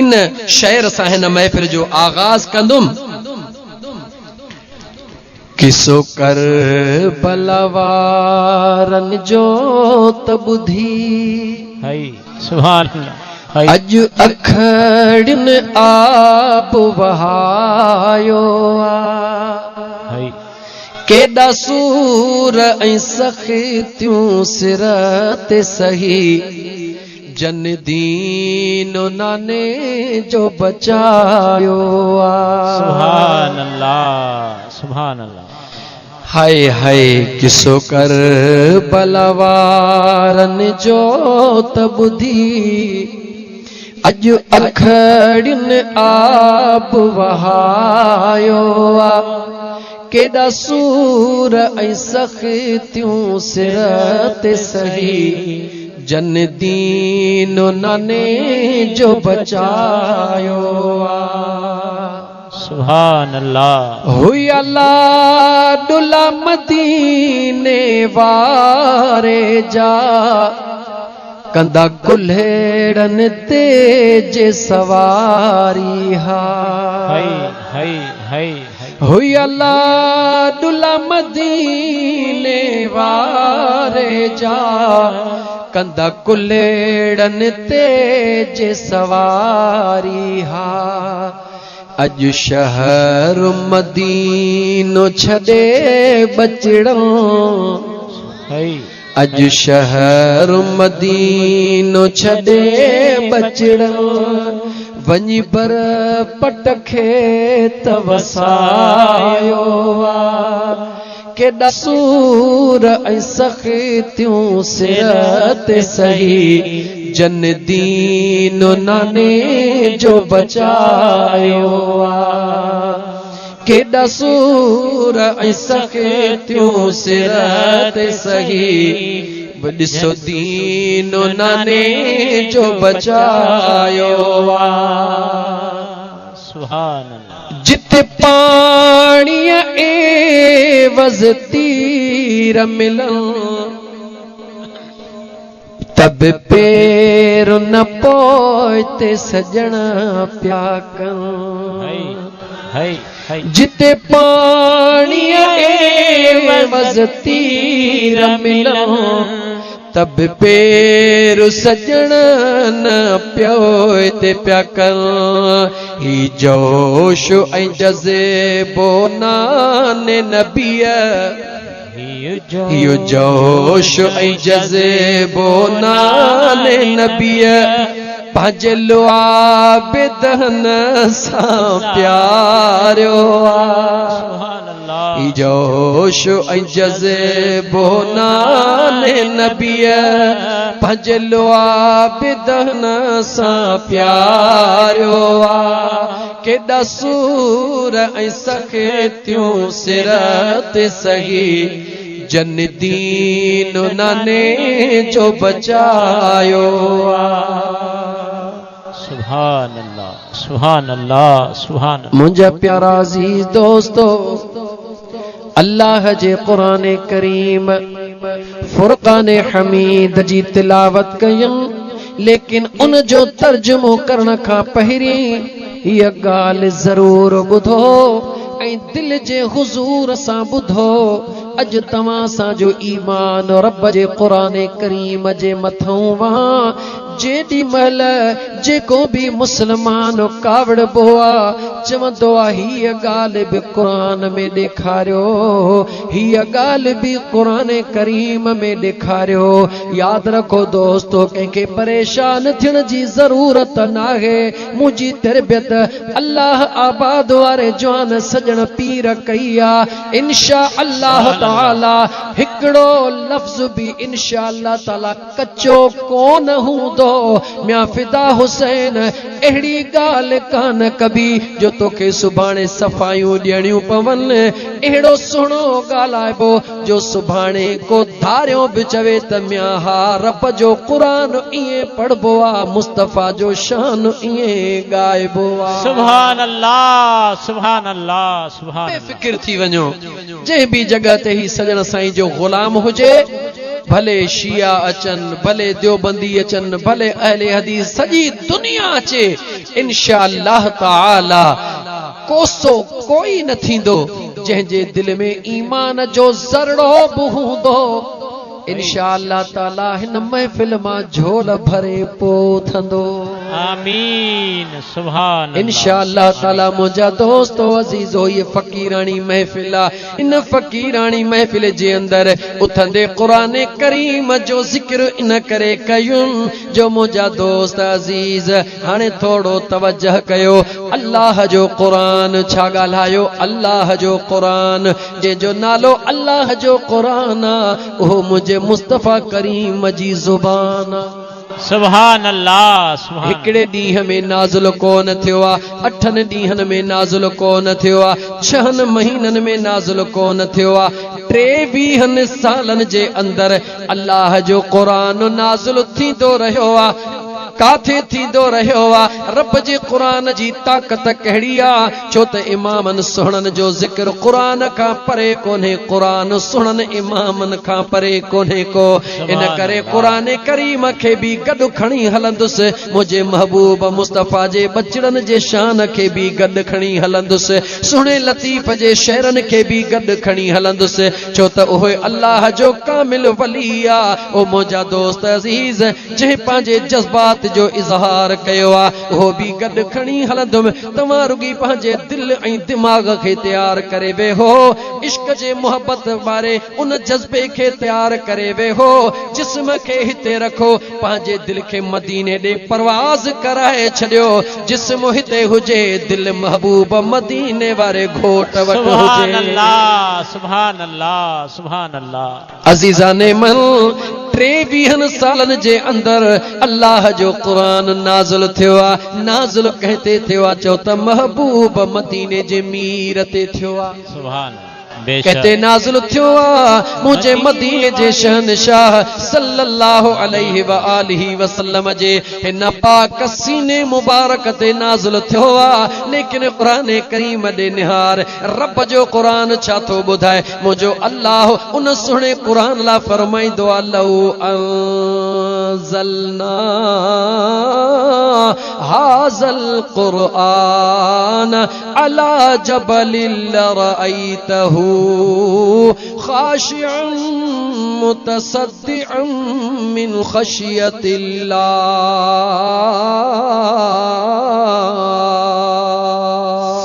इन शेर सां हिन महफ़िल जो आगाज़ कंदुम। किसो कर बलवारन जो त ॿुधी सुभान अल्लाह। अज अखड़िन आप वहायो केॾा सूर ऐं सख़्तियूं सिर ते सही जन दीन नाने जो बचायो सुभान अल्लाह सुभान अल्लाह। हाय हाय किसो कर बलवारन जो त ॿुधी अज अखड़िन आप वहायो केॾा सूर ऐं सख़्तियूं सिर ते सही जन दीन नाने जो बचायो सुभान अल्लाह। हुई अल्लाह डुला मदीने वारे जा कंदा कुल्हेड़न ते जे सवारी हाय हाय हाय हुई अल्लाह डुला मदीने वारे जा कंदा कुल्हेड़न ते जे सवारी अज शहर मदीनो छड़े बचड़ो अज शहर मदीनो छड़े बचड़ो वञी पर पट खेत वसायो केॾा सूर ऐं सख़्तियूं सिर ते सही जन दीन नाने जो बचायो केॾा सूर ऐं सख़्तियूं सिर ते सही ॾिसो दीन नाने जो बचायो सुभान अल्लाह। जिते पाणीअ एवज़ तीर मिलन तब पेर न पोइते सजण प्या कन जिते पाणीअ एवज़ तीर मिलन तब पेर सजण न प्योइते प्या कन ही जोश ऐं जज़्बो नाने नबीअ हियो जोश ऐं जज़्बो नाने नबीअ पंहिंजे लुआबिदन सां प्यारियो ही जोश ऐं जज़्बो नाने नबीअ पंहिंजे लुआबिदन सां प्यारियो केॾा सूर ऐं सख़्तियूं सिर ते सही जन दीन नाने जो बचायो सुभान अल्लाह सुभान अल्लाह सुभान अल्लाह। मुंहिंजा प्यारा अज़ीज़ दोस्तो अल्लाह जे क़ुरान करीम फुरक़ान हमीद जी तिलावत कयूं लेकिन उन जो तर्जुमो करण खां पहिरीं हीअ ॻाल्हि ज़रूर ॿुधो ऐं दिल जे हुज़ूर सां ॿुधो अज तव्हां सां जो ईमान रब जे क़ुरान करीम जे मथां वहां जेॾी महिल जेको बि मुस्लमान कावड़बो आहे चवंदो आहे हीअ ॻाल्हि बि क़ुरान में ॾेखारियो हीअ ॻाल्हि बि क़ुरान करीम में ॾेखारियो। यादि रखो दोस्तो कंहिंखे परेशान थियण जी ज़रूरत नाहे मुंहिंजी तरबियत अल्लाह आबाद वारे जवान सजण पीर कई आहे इंशा अल्लाह ताला हिकिड़ो लफ़्ज़ बि इंशा अल्लाह ताला कचो कोन हूंदो। म्या फिदा हुसैन अहिड़ी ॻाल्हि कान कबी जो तोखे सुभाणे सफ़ायूं ॾियणियूं पवन अहिड़ो सुहिणो ॻाल्हाइबो जो सुभाणे को धारियो बि चवे त म्या हा रब जो क़ुरान ईअं पढ़बो आहे मुस्तफ़ा जो शान ईअं ॻाइबो आहे सुभान अल्लाह सुभान अल्लाह सुभान बेफ़िक्र थी वञो जंहिं बि जॻह ते ही सजण साईं जो ग़ुलाम हुजे भले शिया अचन, भले देवबंदी अचन, भले अहले हदीस, सजी दुनिया अचे, इंशाअल्लाह ताला कोसो कोई न थींदो जंहिंजे दिल में ईमान जो ज़रड़ो बि हूंदो। इंशाअल्लाह ताला हिन महफिल मां झोल भरे पोथंदो। आमीन सुभान अल्लाह। इंशाअल्लाह ताला मुझा दोस्तो अजीजो ये फकीरानी महफिल आहे। इन फकीरानी महफिल जे अंदर उथंदे कुरान करीम जो जिक्र इन करे कयूं जो मुझा दोस्त अजीज हाणे थोड़ो तवज्जह कयो। अल्लाह जो कुरान छा ॻाल्हायो, अल्लाह जो कुरान जे जो नालो अल्लाह जो कुरान ओ मुझे मुस्तफा करीम जी जुबान। सुभान अल्लाह सुभान। हिकड़े ॾींहं में नाज़िल कोन थियो आ, 8 ॾींहंनि में नाज़िल कोन थियो आ, 6 महीननि में नाज़िल कोन थियो आ, 23 सालनि जे अंदर अल्लाह जो कुरान नाज़िल थींदो रहियो आ। काथे थींदो रहियो आ। रब जे कुरान जी ताकत कहिड़ी आ, छो त इमामन सुहणन जो जिक्र कुरान खां परे कोन्हे, कुरान सुहणन इमामन खां परे कोन्हे को। इन करे कुरान करीम खे बि गॾु खणी हलंदुसि, मुंहिंजे महबूब मुस्तफ़ा जे बचड़न जे शान खे बि गॾु खणी हलंदुसि, सुहिणे लतीफ़ जे शहरन खे बि गॾु खणी हलंदुसि, छो त उहो अल्लाह जो कामिल वली आ। ओ मुंहिंजा दोस्त अज़ीज़ जंहिं पंहिंजे जज़्बात जो इज़हार कयो आ, उहो बि गॾु खणी हलंदुमि। तव्हां रुगी पंहिंजे दिल ऐं दिमाग़ खे तैयार करे वेहो, इश्क जे मोहब्बत वारे उन जज़्बे खे तैयार करे वेहो, जिस्म खे हिते रखो, पंहिंजे दिल खे मदीने ॾे परवाज़ कराए छॾियो। जिस्म हिते हुजे, दिल महबूब मदीने वारे घोट वटि हुजे। सुभान अल्लाह सुभान अल्लाह सुभान अल्लाह। अज़ीज़ाने मन 23 सालनि जे अंदर अल्लाह जो कुरान नाज़िल थियो आ। नाज़िल कहते थियो आ, चओ त महबूब मदीने जे मीर ते थियो आ। सुभान कहते नाज़िल थियो आ मुझे मदीने जे शहनशाह सल्लल्लाहु अलैहि व आलिहि वसल्लम जे हिन पाक सीने मुबारक ते नाज़िल थियो आ। लेकिन कुरान करीम दे निहार रब जो कुरान छा थो ॿुधाए, मुंहिंजो अल्लाह उन सुहिणे कुरान ला फरमाईंदो आ, लौ अंज़लना हाज़ल कुरआन अला जबलिल लरअयतहु खाशिअन मुतसद्दिअन मिन खशियतिल्लाह।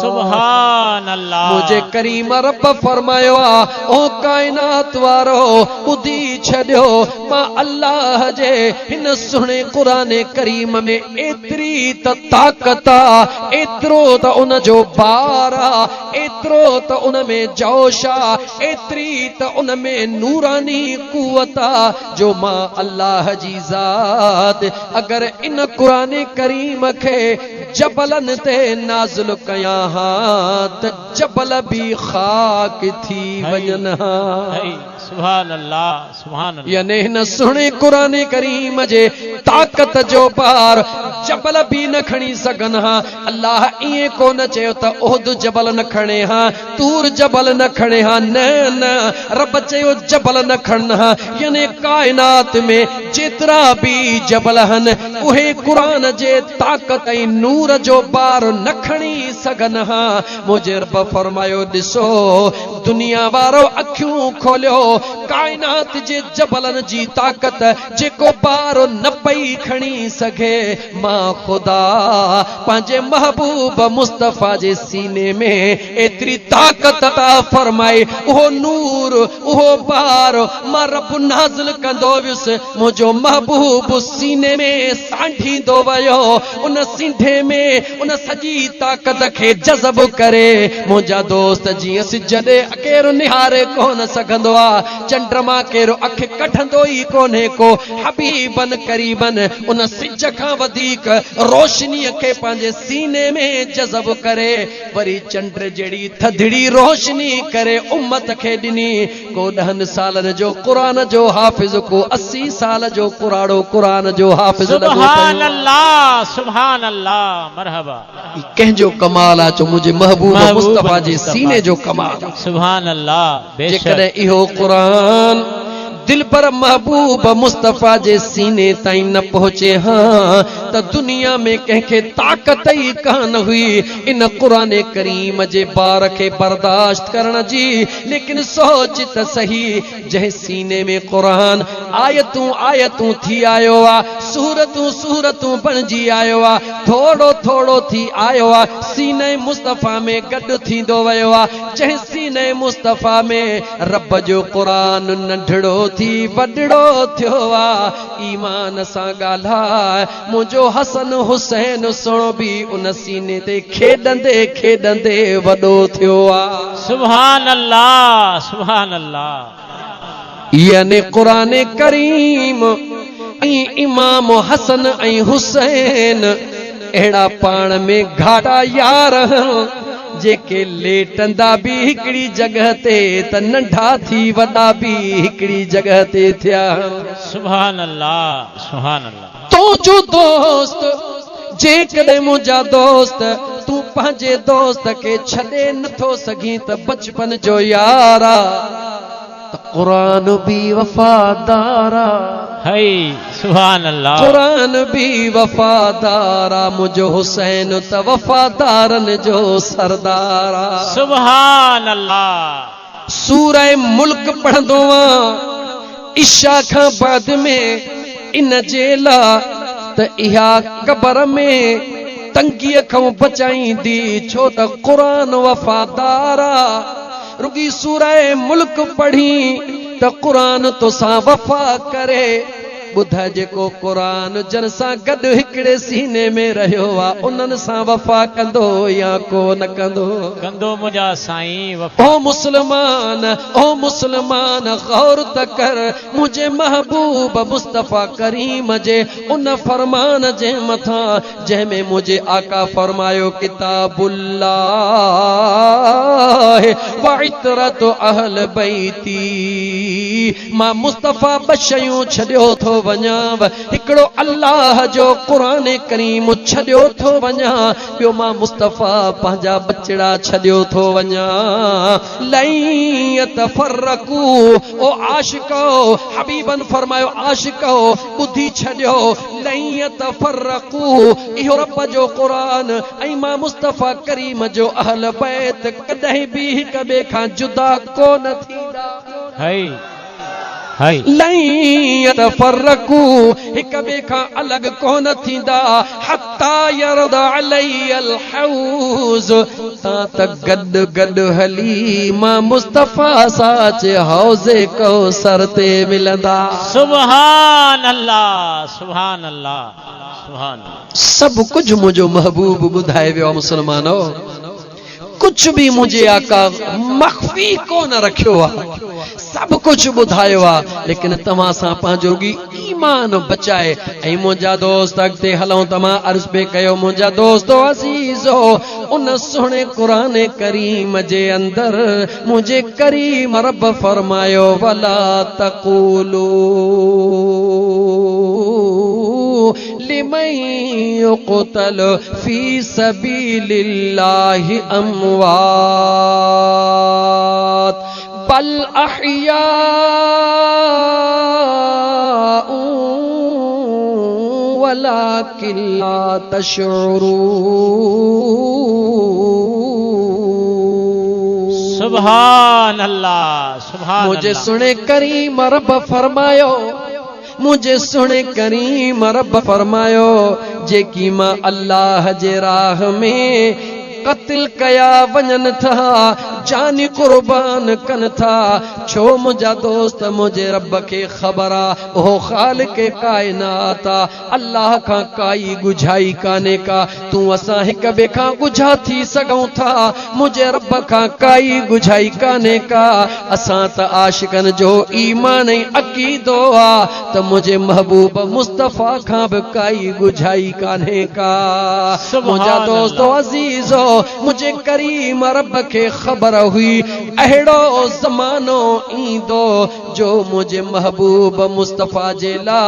सुभान अल्लाह। मुझे करीम रब फरमायो आ, ओ कायनात वारो ॿुधी छॾियो, मां अल्लाह जे हिन सुहिणे कुरान करीम में एतिरी त ताक़त आ, एतिरो त उन जो बार आ, एतिरो त उन में जोश आ, एतिरी त उन में नूरानी कुवत आ, जो मां अल्लाह जी ज़ात अगर इन कुरान करीम खे जबलन ते नाज़िल कयां हा त जबल भी खाक थी वञनि हा। सुभान अल्लाह सुभान अल्लाह। यानी हिन सुहिणे कुरान करीम जे ताक़त जो पार जबल भी न खणी सघनि हा। अल्लाह ईअं कोन चयो त उहद जबल न खणे हा, तूर जबल न खणे हा, न न, रब चयो जबल न खणनि हा। यानी कायनात में जेतिरा भी जबल आहिनि उहे कुरान जे ताक़त ऐं नूर जो बार न खणी सघनि हा। मुंहिंजे रब फरमायो, ॾिसो दुनिया वारो अखियूं खोलियो, कायनात जे जबलन जी ताक़त जेको बार न पई खणी सघे, मां खुदा पंहिंजे महबूब मुस्तफ़ा जे सीने में एतिरी ताक़त अता फरमाई, उहो नूर उहो बार मां रब नाज़िल कंदो वियुसि, मुंहिंजो महबूब सीने में सांढींदो वियो, उन सींधे में उन सॼी ताक़त खे जज़ब करे। मुंहिंजा दोस्त जीअं सिज ॾे केरु निहारे कोन सघंदो आ, चंड्रमा केरो अख कढंदो ई कोन्हे को, हबीबन करीबन उन सिज खां वधीक रोशनीअ खे पंहिंजे सीने में जज़ब करे। वरी चंड जहिड़ी थधड़ी रोशनी करे उम्मत खे ॾिनी। को 10 सालनि जो क़ुरान जो हाफ़िज़, को 80 साल जो कुराड़ो क़ुरान जो हाफ़िज़। सुभान अल्लाह सुभान अल्लाह। मरहबा। कंहिंजो कमाल आहे, चो मुंहिंजे महबूब मुस्तफ़ा जे सीने जो कमाल। सुभान अल्लाह। जेकॾहिं इहो क़ुरान दिल पर पर महबूब मुस्तफ़ा जे सीने ताईं न पहुंचे हाँ त दुनिया में कंहिंखे ताक़त ई कान हुई इन क़ुरान करीम जे बार खे बर्दाश्त करण जी। लेकिन सोच त सही, जंहिं सीने में क़ुरान आयतूं आयतूं थी आयो आ, सूरतूं सूरतूं बणिजी आयो आ, थोड़ो थोड़ो थी आयो आ, सीने मुस्तफ़ा में गॾु थींदो वियो आ। जंहिं सीने मुस्तफ़ा में रब जो क़ुरान नंढड़ो थी वॾड़ो थियो आ। ईमान सां ॻाल्हाए, मुंहिंजो हसन हुसैन सुणो बि उन सीने ते खेॾंदे खेॾंदे वॾो थियो आ। सुभान अल्लाह, सुभान अल्लाह। याने क़ुरान करीम ऐं इमाम हसन ऐं हुसैन अहिड़ा पाण में घाटा यार जेके लेटंदा भी हिकड़ी जगह ते त नंढा थी वॾा भी हिकड़ी जगह ते थिया। सुभान अल्लाह, सुभान अल्लाह। तो जो दोस्त जेकॾहिं मुंहिंजा दोस्त तूं पंहिंजे दोस्त खे छॾे नथो सघीं त बचपन जो यारा त क़ुरान भी वफ़ादारा है। सुभान अल्लाह। क़ुरान भी वफ़ादारा, मुंहिंजो हुसैन त वफ़ादारन जो सरदारा। सुभान अल्लाह। सूरह मुल्क पढ़ंदो आं इशा खां बाद में इन जे लाइ त इहा क़बर में तंगीअ खां बचाईंदी, छो त क़ुरान वफ़ादारा। रुगी सूरह मुल्क पढ़ी त क़ुरान तोसां वफ़ा करे। ॿुध जेको क़ुरान जन सां गॾु हिकिड़े सीने में रहियो आहे उन्हनि सां वफ़ा कंदो या को न कंदो? कंदो मुंहिंजा साईं वफ़ा। ओ मुस्लमान, ओ मुस्लमान गौर त कर मुंहिंजे महबूब मुस्तफ़ा करीम जे उन फरमान जे मथां जंहिंमें मुंहिंजे आका फरमायो किताबुल्लाह व इतरत अहल बैती। मां मुस्तफ़ा बशयूं छॾियो थो वञाव, हिकिड़ो अल्लाह जो क़ुरान करीम छॾियो थो वञा, ॿियो मां मुस्तफ़ा पंहिंजा बचड़ा छॾियो थो वञा। लई यतफरकू, ओ आशिको, हबीबन फरमायो आशिको ॿुधी छॾियो। लई यतफरकू, इहो रब जो क़ुरान ऐं मां मुस्तफ़ा करीम जो अहल बैत कॾहिं बि हिक ॿिए खां जुदा कोन थींदा। लई यतफरकू, हिक ॿिए खां अलॻि कोन थींदा। हत्ता यरदा अलैयल हौज़, तां त गॾु गॾु हली मां मुस्तफ़ा सां चे हौज़े कौसर ते मिलंदा। सुभान अल्लाह, सुभान अल्लाह, सुभान अल्लाह। सभु कुझु मुंहिंजो महबूब ॿुधाए वियो आहे मुस्लमानो। कुछ भी मुझे आका मख्फी कोन रखियो आहे, सब कुछ ॿुधायो आहे। लेकिन तव्हां सां पंहिंजो ईमान बचाए ऐं मुंहिंजा दोस्त अॻिते हलूं। तव्हां अर्ज़ पे कयो मुंहिंजा दोस्तो अज़ीज़ो, उन सुहिणे क़ुरान करीम जे अंदर मुंहिंजे करीम रब फरमायो वला तक़ूलू लिमन युक़तल फी सबीलिल्लाहि अमवात बल अहया वलाकिन ला तशऊरून। सुभान अल्लाह, सुभान मुझे अल्लाह। सुने करीम रब फरमायो, मुझे सुने करीम रब फरमायो, जेकी मां अल्लाह जे राह में कत्ल कया वञनि था, जानी कुर्बान कनि था। छो मुंहिंजा दोस्त मुंहिंजे रब खे ख़बर आहे, उहो ख़ालिक़ काइनात आहे। अल्लाह खां काई गुझाई कान्हे का। तूं असां हिक ॿिए खां गुझा थी सघूं था, मुंहिंजे रब खां काई गुझाई कान्हे का। असां त आशिकनि जो ईमान ऐं अक़ीदो आहे त मुंहिंजे महबूब मुस्तफ़ा खां बि काई गुझाई कान्हे का। मुंहिंजा दोस्तो अज़ीज़ो, मुझे करीम रब के खबर हुई अहिड़ो ज़मानो ईंदो जो मुझे महबूब मुस्तफ़ा जेला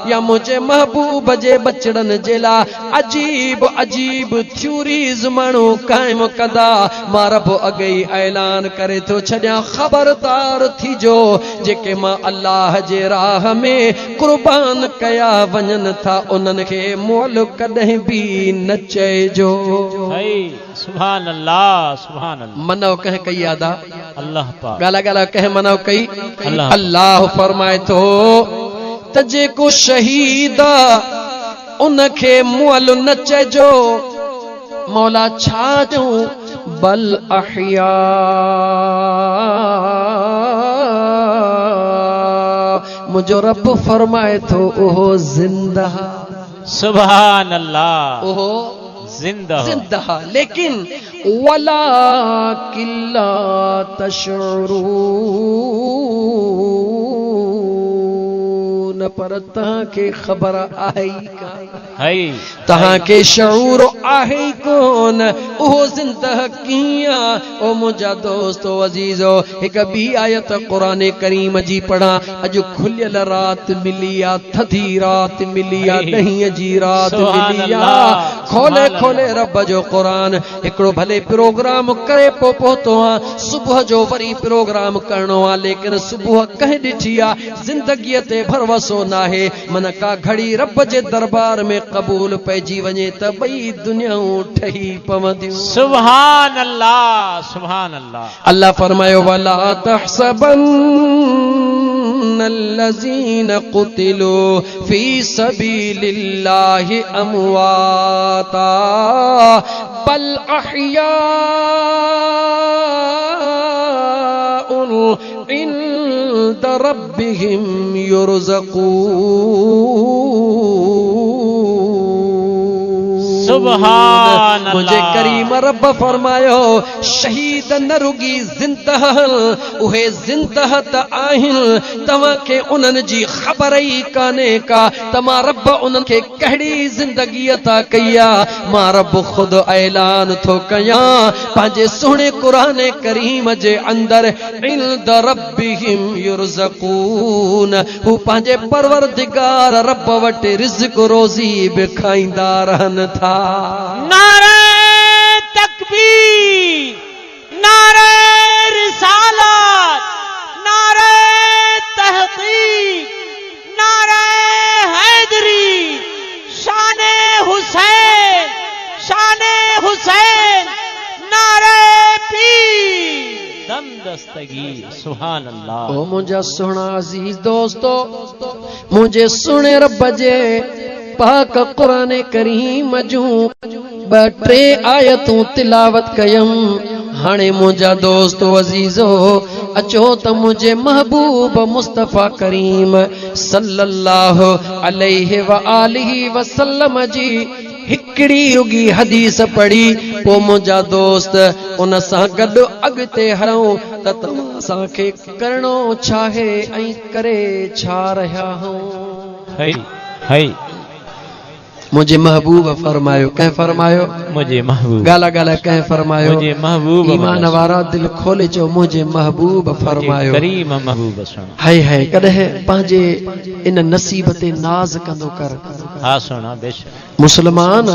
या मुझे महबूब जे बचड़न जेला अजीब अजीब थ्यूरीज माण्हू कायम कंदा। मां रब अगई ऐलान करे थो छॾियां ख़बरदार थीजो जेके मां अल्लाह जे राह में कुर्बान कया वञनि था उन्हनि खे मोल कॾहिं बि न चइजो। सुभान अल्लाह सुभान अल्लाह। मनो कंहिं कई यादा अल्लाह पाक ॻाल्हि ॻाल्हि कंहिं मनो कई अल्लाह अल्लाह फरमाए थो त जेको शहीद उनखे मुअल न चइजो। मौला छा चऊं बल अहिया मुझो रब फरमाए थो ओहो जिंदा। सुभान अल्लाह ओहो जिंदा जिंदा लेकिन वला किल्ला तशरून पर तहांखे ख़बर आहे का तहांखे शऊर आहे कोन उहो ज़िंदह कीअं। ओ मुंहिंजा दोस्तो अज़ीज़ो हिक ॿी आयत क़ुरान करीम जी पढ़ा। अॼु खुलियल रात मिली आ थधी रात मिली आ ॾहीं जी रात मिली आ। खोले खोले रब जो क़ुरान हिकिड़ो भले प्रोग्राम करे पोइ पहुतो आ सुबुह जो वरी प्रोग्राम करणो आ लेकिन सुबुह कंहिं ॾिठी आ ज़िंदगीअ ते भरवसो नाहे मन का घड़ी रब जे दरबार में क़बूल पइजी वञे त ॿई दुनियाऊं ठही पवंदियूं। सुभान अल्लाह सुभान अल्लाह। अल्लाह फरमायो वला तहसबन الذين قتلوا في سبيل الله أمواتا بل أحياء عند ربهم يرزقون। सुभान अल्लाह। मुझे करीम रब फरमायो शहीद न रुगी जिंदह उहे जिंदह त आहिन तव्हां खे उन्हनि जी ख़बर ई कान्हे का त मां रब उन्हनि खे कहिड़ी ज़िंदगी अता कई आहे। मां रब ख़ुदि ऐलान थो कयां पंहिंजे सुहिणे क़ुरान करीम जे अंदरि इल्द रब्बिहिम युरज़क़ून हू पंहिंजे परवरदिगार रब वटि रिज़्क़ रोज़ी बि खाईंदा रहनि था। नारे तकबीर नारे रिसालत नारे तहकीक नारे हैदरी शाने हुसैन नारे पीर दम दस्तगीर। सुभान अल्लाह। ओ मुझा सुना अजीज दोस्तो मुझे सुने रब जे पाक कुरान करीम जूं ॿ टे आयतूं तिलावत कयम। हाणे मुझा दोस्तो अजीजो अचो त मुझे महबूब मुस्तफ़ा करीम सल्लल्लाहु अलैहि व आलिहि वसल्लम जी हिकड़ी रुगी हदीस पढ़ी पो मुझा दोस्त उन सां गॾु अॻिते हलूं त तव्हां असांखे करणो छा आहे ऐं करे छा रहिया आहियूं। मुझे महबूब फरमायो कंहिं फरमायो मुझे महबूब गाला गाला कंहिं फरमायो मुझे महबूब ईमान वारा दिल खोले चो मुझे महबूब फरमायो करीम महबूब सुन हाय हाय कॾहिं पंहिंजे इन नसीब ते नाज़ कंदो कर। हा सुना बेशक मुसलमान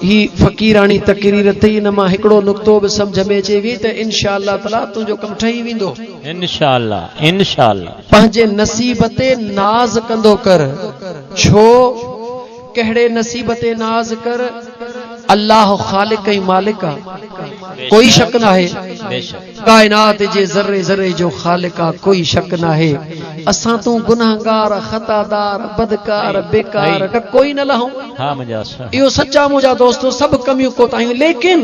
ही फकीरानी तकरीर ते इन मां हिकिड़ो नुक्तो बि समझ में अचे वी त इंशाअल्लाह ताला तुंहिंजो कमु ठही वेंदो। इंशाअल्लाह इंशाअल्लाह। पंहिंजे नसीब ते नाज़ कंदो कर। छो कहिड़े नसीब ते नाज़ कर अल्लाह खालिक ऐं मालिक आहे कोई शक न आहे। कायनात जे ज़र्रे ज़र्रे जो खालिक आहे कोई शक न आहे। असां तूं गुनाहगार खतादार बदकार बेकार कोई न लहूं। इहो सच्चा मुंहिंजा दोस्तो सभु कमियूं कोताहियूं लेकिन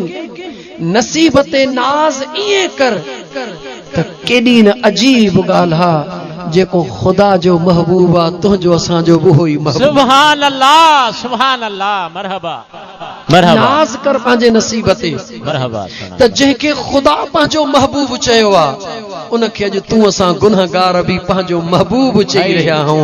नसीब ते नाज़ ईअं कर त केॾी न अजीब ॻाल्हि आहे जेको खुदा जो महबूब आहे तुंहिंजो असांजो उहो ई महबूब। सुभान अल्लाह सुभान अल्लाह मरहबा। मरहबा नाज़ कर पंहिंजे नसीब ते मरहबा त जंहिंखे ख़ुदा पंहिंजो महबूब चयो आहे उनखे अॼु तूं असां गुनहगार बि पंहिंजो महबूब चई रहिया आहियूं।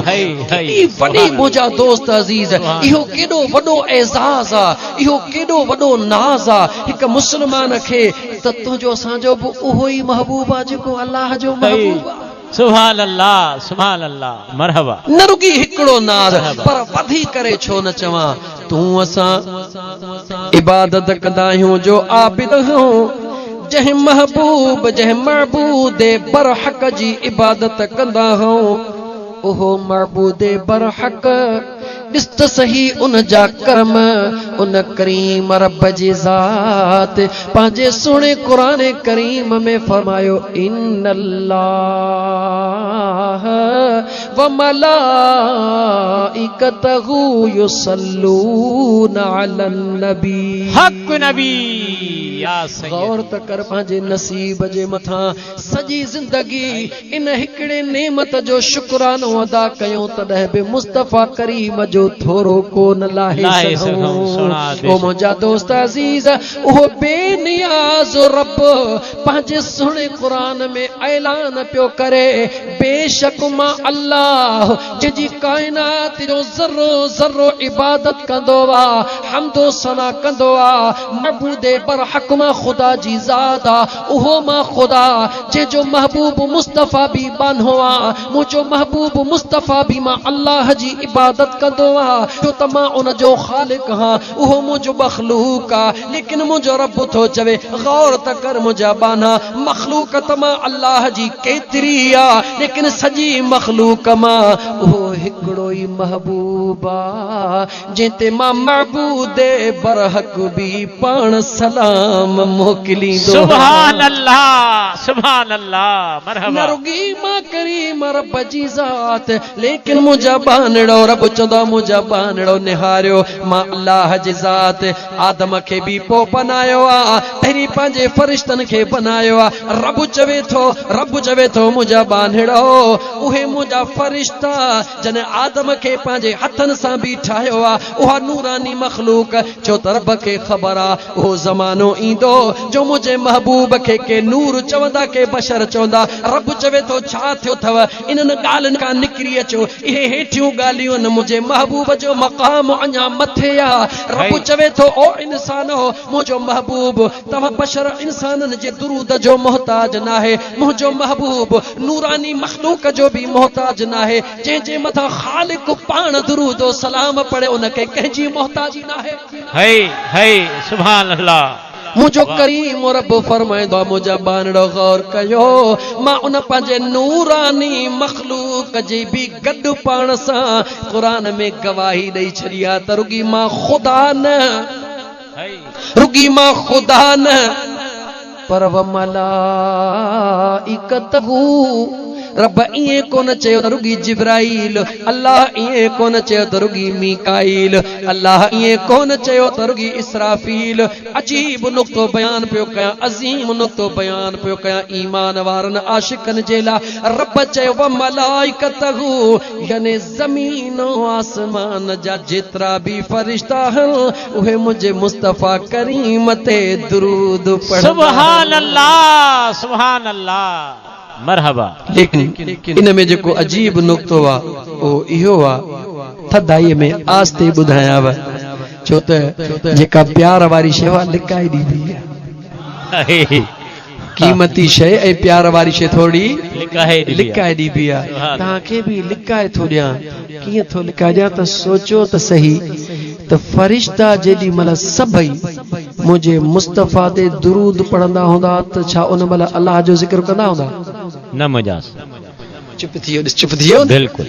ई वॾी मुंहिंजा दोस्त अज़ीज़, इहो केॾो वॾो एज़ाज़ आहे, इहो केॾो वॾो नाज़ आहे हिकु मुस्लमान खे त तुंहिंजो असांजो बि उहो ई महबूब आहे जेको अल्लाह जो महबूब आहे। सुभान अल्लाह मरहबा। न रुगी हिकिड़ो नाज़ पर वधी करे छो न चवां तूं असां इबादत कंदा आहियूं जो आबिद आहियूं जंहिं महबूब जंहिं मअबूदे बरहक जी इबादत कंदा आहियूं उहो मअबूदे बरहक ॾिस त सही उन जा कर्म उन करीम रब जी ज़ात पंहिंजे सुहिणे क़ुरान करीम में फरमायो इन्नल्लाह व मलाइकतहु युसल्लून अलन नबी। हक नबी या सैयद। गौर त कर पंहिंजे नसीब जे मथां सॼी ज़िंदगी इन हिकिड़े नेमत जो शुक्रानो अदा कयूं तॾहिं बि मुस्तफ़ा करीम जो थोरो कोन लाहे सघूं। ओ मुंहिंजा दोस्त अज़ीज़, उहो बेनियाज़ रब पंहिंजे सुहिणे क़ुरान में ऐलान पियो करे बेशक मां अल्लाह जंहिंजी काइनात जो ज़र्रो ज़र्रो इबादत कंदो आहे हमदो सना कंदो आहे मअबूदे बरहक मां ख़ुदा जी ज़ात आहे उहो मां ख़ुदा जंहिंजो महबूब मुस्तफ़ा बि बानो आहे मुंहिंजो महबूब मुस्तफ़ा बि मां अल्लाह जी इबादत कंदो आहे जो त मां उन जो ख़ालिक हां उहो मुंहिंजो मख़लूक आहे लेकिन मुंहिंजो रब थो चवे गौर त कर मुंहिंजा बाना मख़लूक त मां अल्लाह जी केतिरी आहे लेकिन सॼी मख़लूक मां उहो हिकिड़ो ई महबूब आहे जंहिं ते मां मअबूदे बरहक बि पाण सलाम मोकिलींदो। सुभान अल्लाह मरहबा। न रुगी मां करीम रब जी ज़ात लेकिन मुंहिंजा बानड़ो रब चवंदो मुंहिंजा बानड़ो निहारियो मां अल्लाह जी ज़ात आदम खे बि पोइ बनायो आहे पहिरीं पंहिंजे फ़रिश्तनि खे बनायो आहे। रब चवे थो मुंहिंजा बानड़ो उहे मुंहिंजा फ़रिश्ता जन आदम खे पंहिंजे हथनि सां बि ठाहियो आहे उहा नूरानी मख़लूक छो त रब खे ख़बर आहे उहो ज़मानो ईंदो जो मुंहिंजे महबूब खे के नूर चवंदा के बशर चवंदा। रब चवे थो छा थियो अथव इन्हनि ॻाल्हियुनि खां निकिरी अचो इहे हेठियूं ॻाल्हियूं न मुंहिंजे महबूब जो मक़ाम अञा मथे आहे। रब चवे थो ओ इंसानो मुंहिंजो महबूब तव्हां बशर इंसाननि जे दुरूद जो मोहताज न आहे मुंहिंजो महबूब नूरानी मख़लूक जो बि मोहताज न आहे जंहिंजे मथां ख़ालिक पाण दुरूद ओ सलाम पढ़े उनखे कंहिंजी मोहताजी न आहे। सुभान अल्लाह। मुंहिंजो करीम रब फरमाईंदो मुंहिंजा बानड़ो गौर कयो मां उन पंहिंजे नूरानी मख़लूक जी बि गॾु पाण सां क़ुरान में गवाही ॾेई छॾी आहे त रुगी मां ख़ुदा न पर व मलाइकतहु रब इएं कोन चयो त रुगी जिब्राईल अल्लाह इएं कोन चयो त रुगी मीकाईल अल्लाह इएं कोन चयो त रुगी इसराफील। अजीब नुक्तो बयान पियो कयां अज़ीम नुक्तो बयान पियो कयां ईमान वारनि आशिकनि जे लाइ रब चयो व मलाइकतहु यानी ज़मीन आसमान जा जेतिरा बि फ़रिश्ता आहिनि उहे मुंहिंजे मुस्तफ़ा करीम ते दुरूद पढ़ंदा। सुभान अल्लाह मरहबा। लेकिन इन में जेको अजीब नुक्तो आहे उहो इहो आहे थधाई में आस्ते ॿुधायांव छो त जेका प्यार वारी शइ आहे लिकाए ॾींदी आहे क़ीमती शइ ऐं प्यार वारी शइ थोरी लिकाए ॾींदी आहे। तव्हांखे बि लिकाए थो ॾियां कीअं थो लिकाए ॾियां त सोचो त सही त फ़रिश्ता जेॾी महिल सभई मुंहिंजे मुस्तफ़ा ते दुरूद पढ़ंदा हूंदा त छा उन महिल अल्लाह जो ज़िक्र कंदा हूंदा न मजास। चुप थी वियो बिल्कुल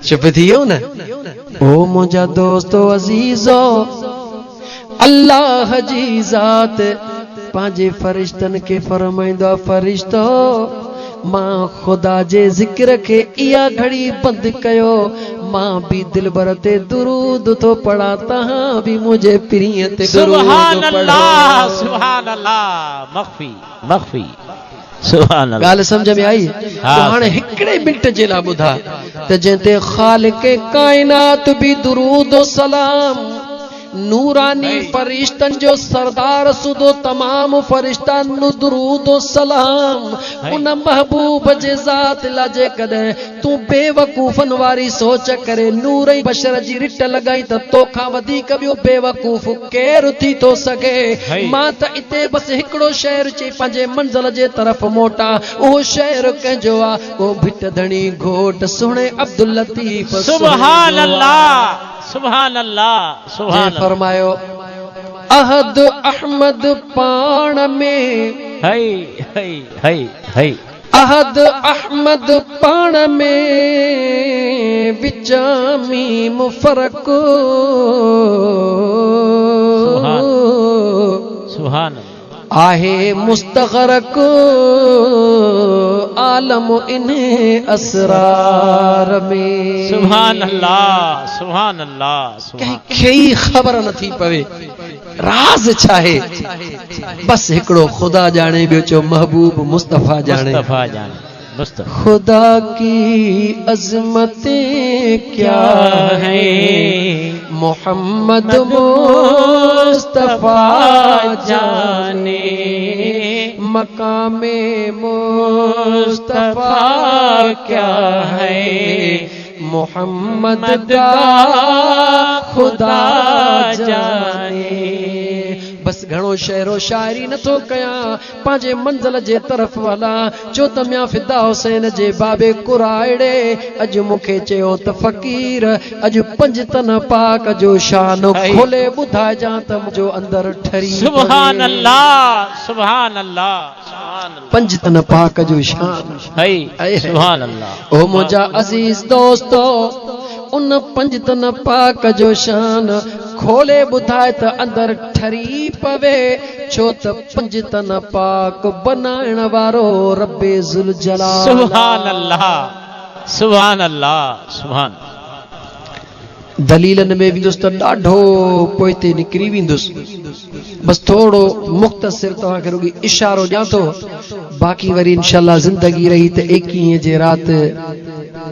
चुप थी वियो न। ओ मुंहिंजा दोस्तो अज़ीज़ो अल्लाह जी ज़ात पंहिंजे फ़रिश्तनि खे फरमाईंदो फ़रिश्तो मां ख़ुदा जे ज़िक्र खे इहा घड़ी बंदि कयो मां भी दिल भर ते दुरूद तो पढ़ा तहां भी मुझे प्रिय ते सुभान अल्लाह सुभान अल्लाह मख्फी मख्फी सुभान अल्लाह। गाल समझ में आई तो हाने हिकड़े मिनट जे ला बुधा त जंते खालिक कायनात भी दुरूद ओ सलाम नूरानी फरिश्तन जो सरदार सुदो तमाम फरिश्तन नु दुरूद ओ सलाम उन महबूब जे ज़ात लाजे कदे तू बेवकूफन वारी सोच करे नूर ई बशर जी रिट लगाई त तोखा वधीक बियो बेवकूफ केर थी तो सके मां त इते बस हिकड़ो शहर चे पंजे मंजिल जे तरफ मोटा ओ शहर कंजो आ ओ भिट धणी घोट सुणे अब्दुल लतीफ सुभान अल्लाह सुभान अल्लाह सुभान अल्लाह फरमायो अहद अहमद पाण में हई हई हई हई अहद अहमद पाण में विचामी मुफरक सुभान आहे मुस्तगरक आलम इन्हें असरार में सुभान अल्लाह सुभान अल्लाह सुभान कई खबर न थी पवे राज चाहे बस हिकड़ो खुदा जाने बियो चो महबूब मुस्तफा जाने मुस्तफा जाने मुस्तफा खुदा की अजमतें क्या है मोहम्मद मुस्तफा जाने मकामे मुस्तफा क्या है मोहम्मद का खुदा जाने बस घणो शहरो शायरी नथो कया पांजे मंजिल जे तरफ वाला जो तमिया फिदा हुसैन जे बाबे कुराइड़े अज मुखे चयो त फकीर अज पंज तन पाक जो शान खोले बुधाए जा त मुजो अंदर ठरी सुभान अल्लाह सुभान अल्लाह सुभान अल्लाह पंज तन पाक जो शान है सुभान अल्लाह ओ मुजा अजीज दोस्तो उन पंज तन पाक जो शान खोले बुधाए त अंदर ठरी पवे छो त पंज तन पाक बनाइण वारो रब्बे जुल जलाल सुभान अल्लाह सुभान अल्लाह सुभान दलीलन में विंदुस त ॾाढो पोइते निकिरी विंदुस बस थोड़ो मुख्तसिर तव्हां खे रुॻी इशारो ॾियां थो बाक़ी वरी इंशाअल्लाह ज़िंदगी रही त 21 जे रात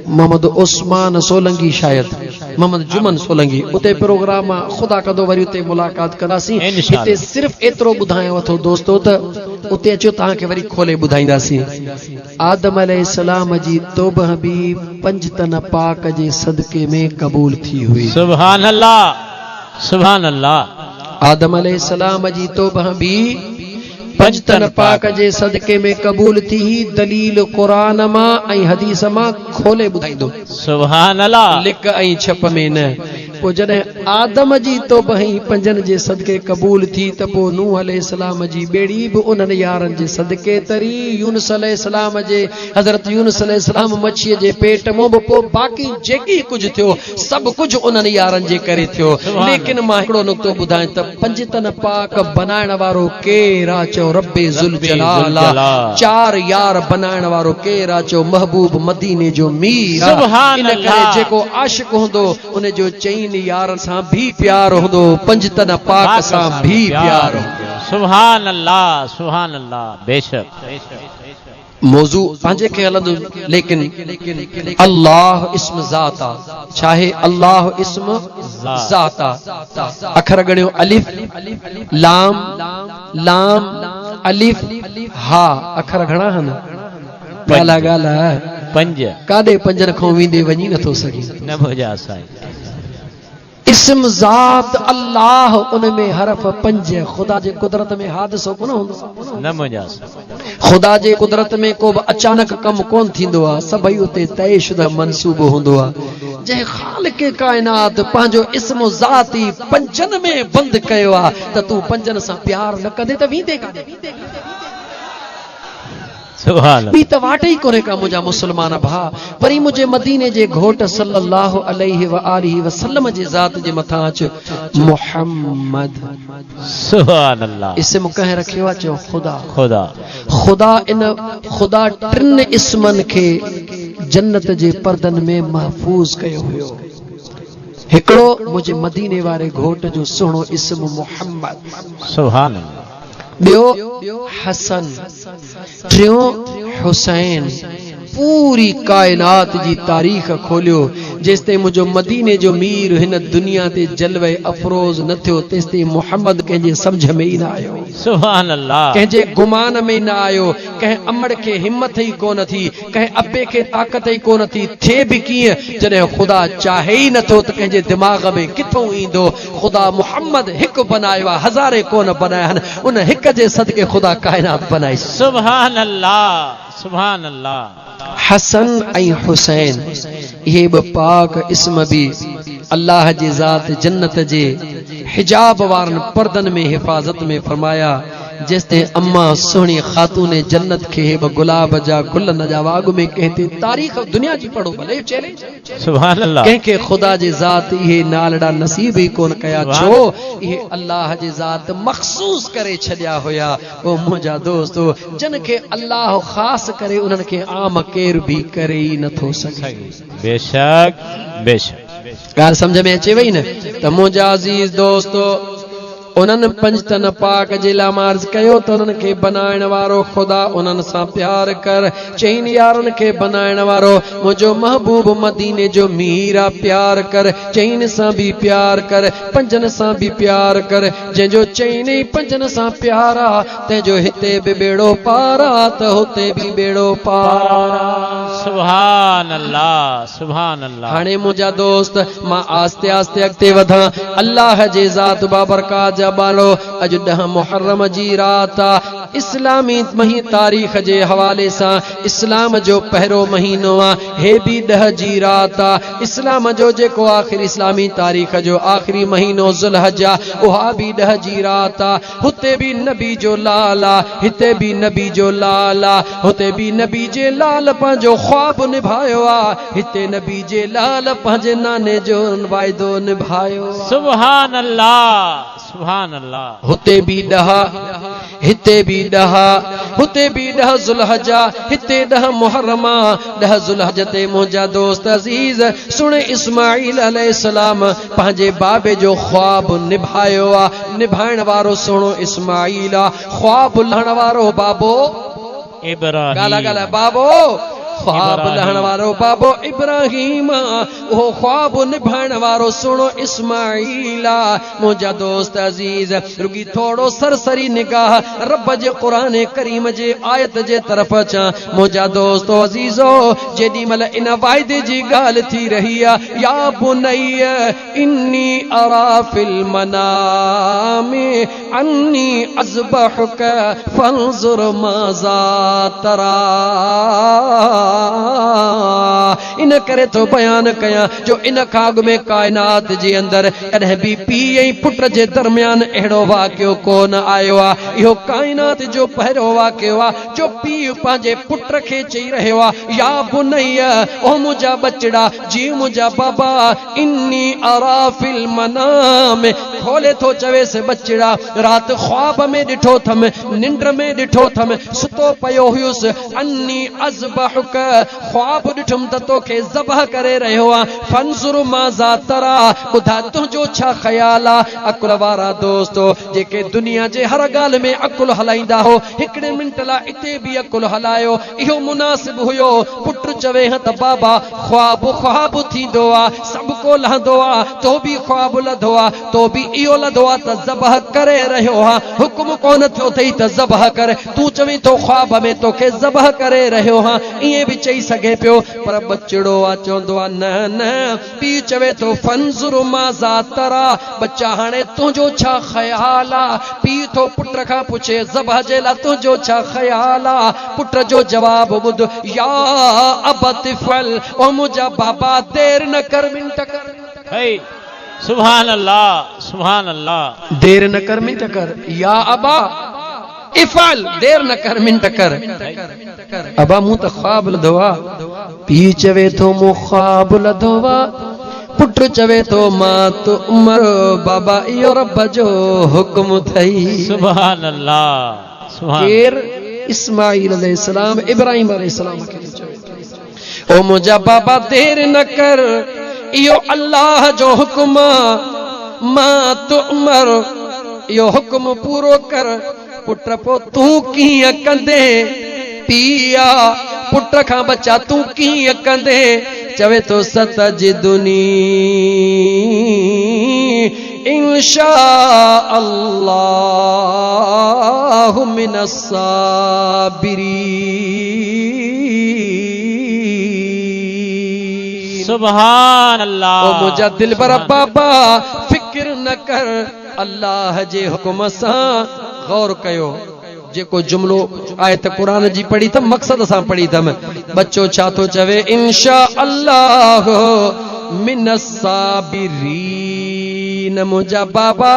मोहम्मद उस्मान सोलंगी शायद मोहम्मद जुमन सोलंगी उते प्रोग्राम खुदा कदो वरी उते मुलाकात कंदासीं हिते सिर्फ एतिरो ॿुधायां थो दोस्तो त उते अचो तव्हां खे वरी खोले ॿुधाईंदासीं आदम अलैहिस्सलाम जी तौबह बि पंज तन पाक जे सदके में क़बूल थी हुई सुभान अल्लाह सुभान अल्लाह आदम अलैहिस्सलाम जी तौबह बि पंज तन पाक जे सदके में क़बूल थी दलील कुरान मां ऐं हदीस मां खोले ॿुधाईंदो सुभान अल्लाह लिक ऐं छप में न पो जॾहिं आदम जी तौबह ही पंजन जे सदके क़बूल थी त पो नूह अलैहिस्सलाम जी बेड़ी बि उन्हनि यारनि जे सदके तरी यूनुस अलैहिस्सलाम जे हज़रत यूनुस अलैहिस्सलाम मच्छीअ जे पेट मां बि पो बाक़ी जेकी कुझु थियो सभु कुझु उन्हनि यारनि जे करे थियो लेकिन मां हिकिड़ो नुक्तो ॿुधायां त पंज तन पाक बनाइण वारो केरु आहे चओ रब्बे ज़ुल जलाल चार यार बनाइण वारो केरु आहे चओ महबूब मदीने जो मीर इन करे जेको आशिक हूंदो उन जो चईन यार सां भी प्यार हूंदो पंज तन पाक सां भी प्यार सुभान अल्लाह बेशक मौजू पंहिंजे खे हलंदो लेकिन अल्लाह इस्म ज़ात आहे चाहे अल्लाह इस्म ज़ात आहे अखर गणियो अलिफ लाम लाम अलिफ हा अखर घणा आहिनि पहला ॻाल्हि आहे पंज काॾे पंजन खां वेंदे वञी नथो सघे न भुजा साईं इस्म ज़ात अल्लाह उनमें हरफ पंज खुदा जे कुदरत में हादिसो कोन हूंदो न मुंहिंजा खुदा जे कुदरत में को बि अचानक कम कोन थींदो आहे सभई उते तयशुदा मंसूबो हूंदो आहे जंहिं ख़ालिक़ काइनात पंहिंजो इस्म ज़ाती पंजनि में बंदि कयो आहे त तूं पंजनि सां प्यार न कंदे त वेंदे काॾे बी त वाट ही कोने का मुझा मुसलमान भा परी मुझे मदीने जे घोट सल्लल्लाहु अलैहि व आलिहि वसल्लम जे ज़ात जे मथा अच मुहम्मद सुभान अल्लाह इस्म कह रखियो आहे चो खुदा खुदा खुदा इन खुदा टिन इस्मन खे जन्नत जे पर्दन में महफूज कयो हुयो हिकड़ो मुझे मदीने वारे घोट जो सुहिणो इस्म मुहम्मद सुभान अल्लाह ॿियो हसन टियों हुसैन पूरी कायनात जी तारीख़ खोलियो जेसते मुझो मदीने जो मीर हिन दुनिया ते जलवे अफरोज न थियो तेसते मोहम्मद कंहिंजे समझ में ही न आयो। सुभान अल्लाह। कंहिंजे गुमान में न आयो। कंहिं अमड़ के हिम्मत ही कोन थी, कंहिं अबे के ताकत ही कोन थी। थे भी कीअं जॾहिं खुदा चाहे ही नथो त कंहिंजे दिमाग़ में किथों ईंदो। खुदा मोहम्मद हिकु बनायो आहे, हज़ारे कोन बनाया आहिनि। उन हिक जे सदके खुदा कायनात बनाई। सुभान अल्लाह, सुभान अल्लाह। हसन ऐं हुसैन इहे ब पाक इस्म भी अल्लाह जी ज़ात जन्नत जे हिजाब वारन पर्दन में हिफाजत में फरमाया। जेसते अम्मा सोहनी खातून जन्नत के ब गुलाब जा गुल न जा वाग में कहते तारीख़ दुनिया जी पढ़ो भले चैलेंज। सुभान अल्लाह। कंहिंखे खुदा जी ज़ात इहे नालड़ा नसीब ही कोन कया छो इहे अल्लाह जी ज़ात मखसूस करे छॾिया हुया। ओ मुंहिंजा दोस्तो जन के अल्लाह ख़ास करे उन्हनि खे आम केर भी करे ही नथो सघे। बेशक बेशक। ॻाल्हि समझ में अचे वई न त मुंहिंजा अज़ीज़ दोस्तो उन्हनि पंजतन पाक जे लाइ अर्ज़ कयो त उन्हनि खे बनाइण वारो खुदा उन्हनि सां प्यार कर। चईन यारनि खे बनाइण वारो मुंहिंजो महबूब मदीने जो मीर आहे प्यार कर। चईन सां भी प्यार कर, पंजन सां भी प्यार कर। जंहिंजो चईन ई पंजन सां प्यार आहे तंहिंजो हिते भी बेड़ो पार आहे त हुते भी बेड़ो पार आहे। सुभान अल्लाह, सुभान अल्लाह। हाणे मुंहिंजा दोस्त मां आस्ते आस्ते अॻिते वधां। अल्लाह जे ज़ात बाबरकात बालो अज 10 मुहर्रम जी रात इस्लामी मही तारीख़ जे हवाले से इस्लाम जो पहरो महीनो आ। हे भी 10 जी रात इस्लाम जो जेको आखिरी इस्लामी तारीख़ जो आखिरी महीनो ज़ुल्हज्जा उहा भी 10 जी रात। हुते भी नबी जो लाला, हिते भी नबी जो लाला। हुते भी नबी जे लाल पंहिंजो ख्वाब निभायो आ, हिते नबी जे लाल पंहिंजे नाने जो वाइदो निभायो। सुभान अल्लाह, सुभान अल्लाह। हुते भी 10 हिते भी 10 हुते भी 10 ज़ुल्हज्जा हिते 10 मुहर्रमा 10 ज़ुल्हज्जा ते मुंहिंजा दोस्त अज़ीज़ सुन इस्माइल अलैहिस्सलाम पंहिंजे बाबे जो ख्वाब निभायो आ। निभाइण वारो सुणो इस्माइल आ, ख्वाब लहण वारो बाबो इब्राहिम। गाला गाला बाबो ख्वाब लहण वारो बाबो इब्राहिम। वो ख्वाब निभाइण वारो सुनो इस्माइल। मुंहिंजा दोस्त अज़ीज़ रुगी थोड़ो सरसरी निगाह रब जे क़ुरान करीम जे आयत जे तरफ अचां। मुंहिंजा दोस्तो अज़ीज़ो जेॾी महिल इन वाइदे जी ॻाल्हि थी रही आहे या बुनैया इन्नी अरा फिल मनामी अन्नी अज़बहुक फंज़ुर माज़ा तरा। इन करे तो बयान कया जो इन खाग में कायनात जे अंदर कॾहिं भी पीउ ऐं पुट जे दरमियान अहिड़ो वाक़ियो कोन आयो आहे। इहो कायनात जो पहिरियों वाक़ियो आहे जो पीउ पंहिंजे पुट खे चई रहियो आहे या बुनैया ओ मुंहिंजा बचड़ा जी मुंहिंजा बाबा इन्नी अरा फिल मनाम। खोले थो चवेसि बचड़ा रात ख्वाब में ॾिठो थम, निंड में ॾिठो थम, सुतो पियो हुयुसि। अन्नी अज़बहुक ख्वाब ॾिठुम त तोखे ज़बह करे रहियो आ। फंज़ुर माज़ा तरा ॿुधा तुंहिंजो छा ख़्याल आ। अकुल वारा दोस्तो जेके दुनिया जे हर ॻाल्हि में अकुल हलाईंदा हो हिकिड़े मिंट लाइ इते भी अकुल हलायो। इहो मुनासिब हुयो। पुट चवे ह त बाबा ख्वाब ख्वाब थींदो आ, सभु को लहंदो आ, तो भी ख्वाब लधो आ, तो भी इहो लधो आ त ज़बह करे रहियो आ। हुकुम कोन थियो अथई त ज़बह कर, तूं चवीं तो ख्वाब में तोखे ज़बह करे रहियो हा। ईअं भी चई सघे पियो पर बचड़ो आ चवंदो आ न न। पीउ चवे तो फंज़ुर माज़ा तरा बच्चा हाणे तुंहिंजो छा ख़्याल आ। पीउ तो पुट खां पुछे ज़बह जे लाइ तुंहिंजो छा ख़्याल आ। पुट जो जवाब ॿुध या अबत फल ओ मुंहिंजा बाबा देर न कर मिंट कर। सुभान अल्लाह, सुभान अल्लाह। देर न कर मिंट कर या अबा इफल देर न कर मिंट कर। अबा मूं त ख्वाब लधो आ। पीउ चवे थो मूं ख्वाब लधो आ। पुट चवे थो मां तो उमर बाबा इहो रब जो हुक्म थई। सुभान अल्लाह, सुभान। केर इस्माइल अलैहिस्सलाम इब्राहिम अलैहिस्सलाम खे चवे ओ मुंहिंजा बाबा देर न कर इहो अल्लाह जो हुक्म मां तो उमर इहो हुक्म पूरो कर। पुट पो तू कीअं कंदे पीआ पुट खां बच्चा तू कीअं कंदे चवे तो सतजिदुनी इंशा अल्लाह मिनस साबिरीन। सुभान अल्लाह। ओ मुझा दिलबर बाबा फिक्र न कर अल्लाह जे हुकुम सां गौर कयो। जेको जुमलो आयत कुरान जी पढ़ी थम मक़सद सां पढ़ी थम। बच्चो छा थो चवे इंशा अल्लाह मिनस साबिरीन। मुझा बाबा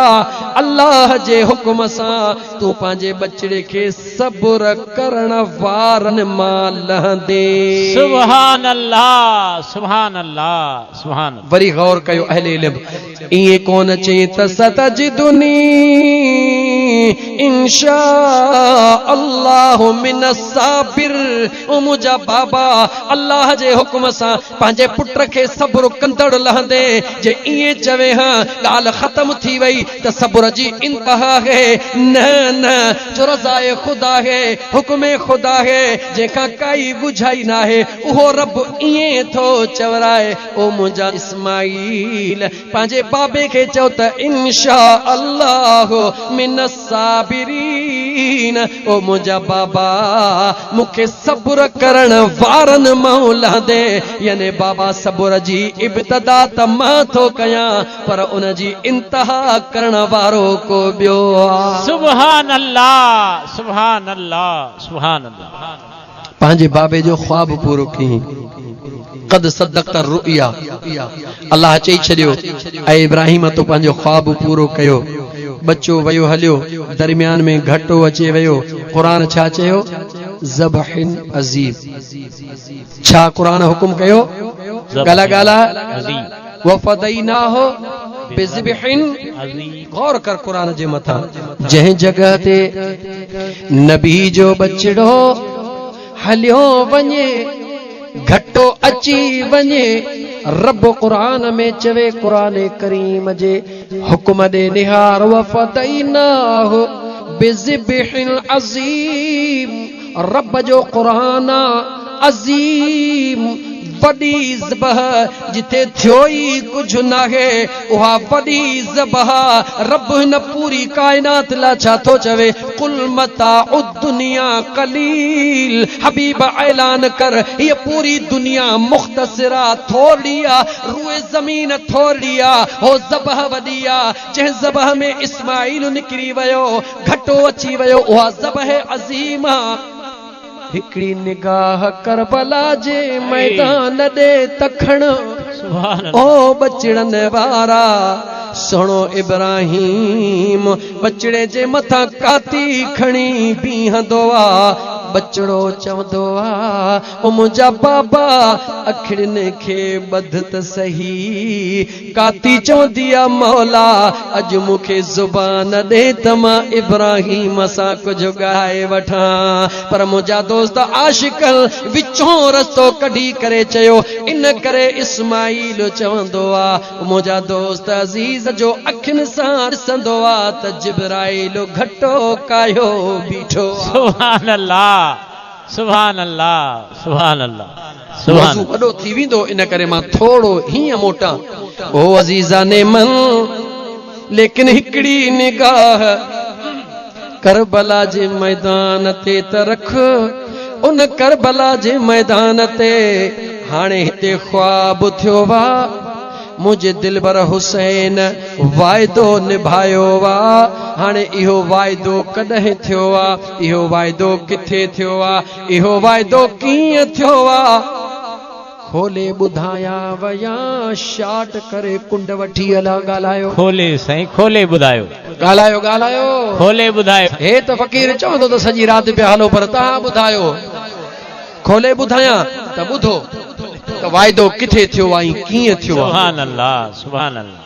अल्लाह जे हुकुम सां तू पंहिंजे बचड़े खे सब्र करण वारनि मां लहंदे। सुभान अल्लाह सुभान अल्लाह सुभान अल्लाह। वरी गौर कयो अहले इल्म इए कोन चई त सतजिदुनी इंशा अल्लाह मिनस साबिर। ओ मुझा बाबा अल्लाह जे हुकुम सां पंहिंजे पुट खे सब्र कंदड़ लहंदे। जे इए चवे हां ॻाल्हि ख़त्म थी वई त सब्र जी इंतहा है। न न जो रज़ाए खुदा है हुक्म खुदा है जेका काई बुझाई ना है उहो रब इए थो चवराए। ओ मुझा इस्माइल पंहिंजे बाबे खे चओ त इंशा अल्लाह मिनस साबिरीन। ओ मुझा बाबा मूंखे सब्र करण वारनि मां लहंदे। यानी बाबा सब्र जी इब्तिदा त मां थो कयां पर उन जी इंतहा करण वारो को ॿियो आहे। सुभान अल्लाह सुभान अल्लाह सुभान अल्लाह। पंहिंजे बाबे जो ख्वाब पूरो कई। क़द सदक़त रुया अल्लाह चई छॾियो ऐं इब्राहिम तो पंहिंजो ख्वाब पूरो कयो। बच्चो वयो हलियो दरमियान में घटो अचे वियो। क़ुरान छा चयो ज़बहिन अज़ीम। छा क़ुरान हुकुम कयो गाला गाला वफ़दैनाहु बिज़बहिन। गौर कर क़ुरान जे मथां जंहिं जगह ते नबी जो बचड़ो हलियो वञे घटो अची वञे रब क़ुरान में चवे क़ुरान करीम जे हुक्म दे निहार वफ़दैनाहु बिज़बहिन अज़ीम। रब जो क़ुरान अज़ीम वॾी ज़बह जिथे थियो ई कुझु न आहे उहा वॾी ज़बह रब हिन पूरी काइनात लाइ छा थो चवे कुल मताउ दुनिया कलील। हबीब ऐलान कर ये पूरी दुनिया मुख्तसरा थोड़ी आ रूए ज़मीन थोड़ी आ हो ज़बह वॾी आ। जंहिं ज़बह में इस्माइल निकिरी वियो घटो अची वियो उहा ज़बह अज़ीम आ। हिकड़ी निगाह करबला जे मैदान दे तखण ओ बचड़न वारा सोनो इब्राहिम बचड़े जे मथा काती खणी बीहंदो आ। बचड़ो चवंदो आ ओ मुंहिंजा बाबा अखिड़िन खे ॿध त सही। काती चवंदी आ मौला अॼु मूंखे ज़ुबान ॾे त मां इब्राहिम सां कुझु ॻाए वठां। पर मुंहिंजा दोस्त आशिकल विचों रस्तो कढी करे चयो इन करे इस्माइल चवंदो आ मुंहिंजा दोस्त अज़ीज़ जो अखियुनि सां ॾिसंदो आ त जिब्राइल घटो कायो बीठो। सुभान अल्लाह सुभान अल्लाह सुभान अल्लाह सुभान। वॾो थी वेंदो इन करे मां थोड़ो हीअं मोटा ओ अज़ीज़ा ने मन लेकिन हिकड़ी निगाह करबला जे मैदान ते त रख। उन करबला जे मैदान ते हाणे हिते ख्वाब थियो वा मुझे दिलबर हुसैन वायदो निभायो वा। हाणे इहो वायदो कॾहिं थियो आ इहो वायदो किथे थियो आ इहो वायदो कीअं थियो आ खोले ॿुधाया वया शाट करे कुंड वठी हला। ॻाल्हायो खोले साईं खोले ॿुधायो ॻाल्हायो ॻाल्हायो खोले ॿुधायो। हे त फ़क़ीर चवंदो त सॼी राति पिया हलो पर तव्हां ॿुधायो। खोले ॿुधायां त ॿुधो त वाइदो किथे थियो आहे कीअं थियो आहे। सुभान अल्लाह सुभान अल्लाह।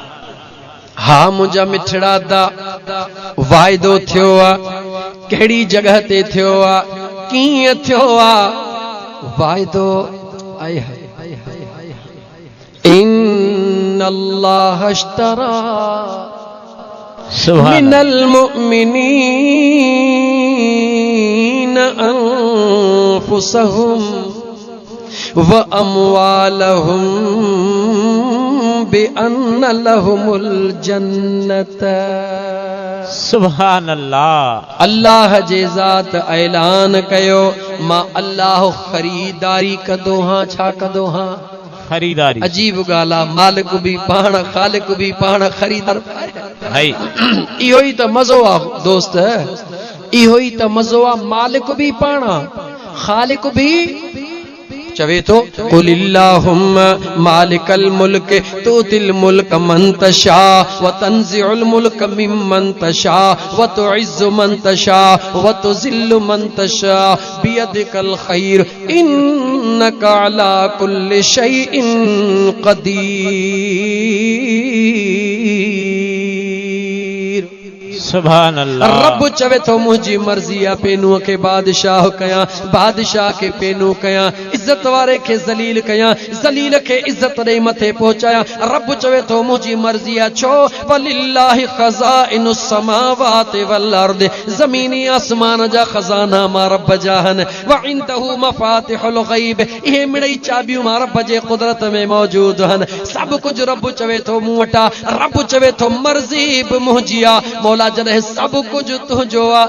हा मुंहिंजा मिठड़ा दा वाइदो थियो आहे कहिड़ी जगह ते थियो आहे कीअं थियो आहे वाइदो। आए हाय इन अल्लाह अश्तरा मिनल मुमिनीन अनफुसहुम व अमवालहुम बिअन्न लहुमुल जन्नत। सुभान अल्लाह। अल्लाह जे ज़ात ऐलान कयो मां अल्लाह खरीदारी कदो हां। छा कदो हां? खरीदारी। अजीब गाला, मालिक भी पाण, खालिक भी पाण, खरीदार है। इहो ही त मज़ो आ दोस्त, इहो ही त मज़ो आ। मालिक भी पाण, खालिक भी चवे तो कुलिल्लाहुम्मा मालिकल मुल्क तुतिल मुल्क मन तशा व तंज़िउल मुल्क मिम्मन तशा व तुइज़्ज़ु मन तशा व तुज़िल्लु मन तशा बियदिकल खैर इन्नका अला कुल्लि शैइन क़दीर। सुभान अल्लाह। रब चवे तो मुझी मर्जी आ पेनू के बादशाह कया, बादशाह के पेनू कया, इज्जत वारे के जलील कया, जलील के इज्जत रे मथे पहुंचाया। रब चवे तो मुझी मर्जी आ छो वलिल्लाहि खज़ाइनुस समावाति वल अर्द। जमीनी आसमान जा खजाना मा रब जाहन व इंदहु मफातिहुल गैब। ये मिड़ई चाबियूं मा रब जे कुदरत में मौजूद हन। सब कुछ रब चवे तो मूं वटा, रब चवे तो मर्जी बि मुंहिंजी आ। मौला जॾहिं सब कुछ तुंहिंजो आ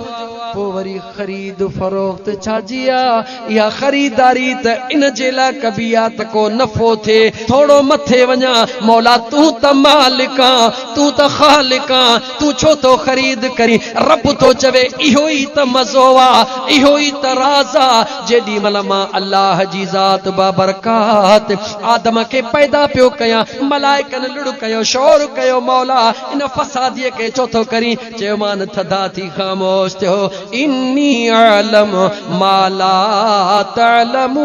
पो वरी खरीद फरोख्त छाजी आ? या खरीदारी त इन जे लाइ कबी आ त को नफ़ो थे, थोड़ो मथे वञा। मौला तूं त मालिक आ, तूं त खालिक आ, तूं छो तो खरीद करी? रब तो चवे इहो ई त मज़ो आ, इहो ई त राज़ आ। जेॾी महिल मां अल्लाह जी ज़ात बाबरकात आदम खे पैदा पियो कयां, मलाइकनि लुड़ कयो, शोर कयो, मौला इन फसादीअ खे छो थो करी? चयो मान थदा थी ख़ामोश थियो। इन्नी अअलम मा ला तअलमून।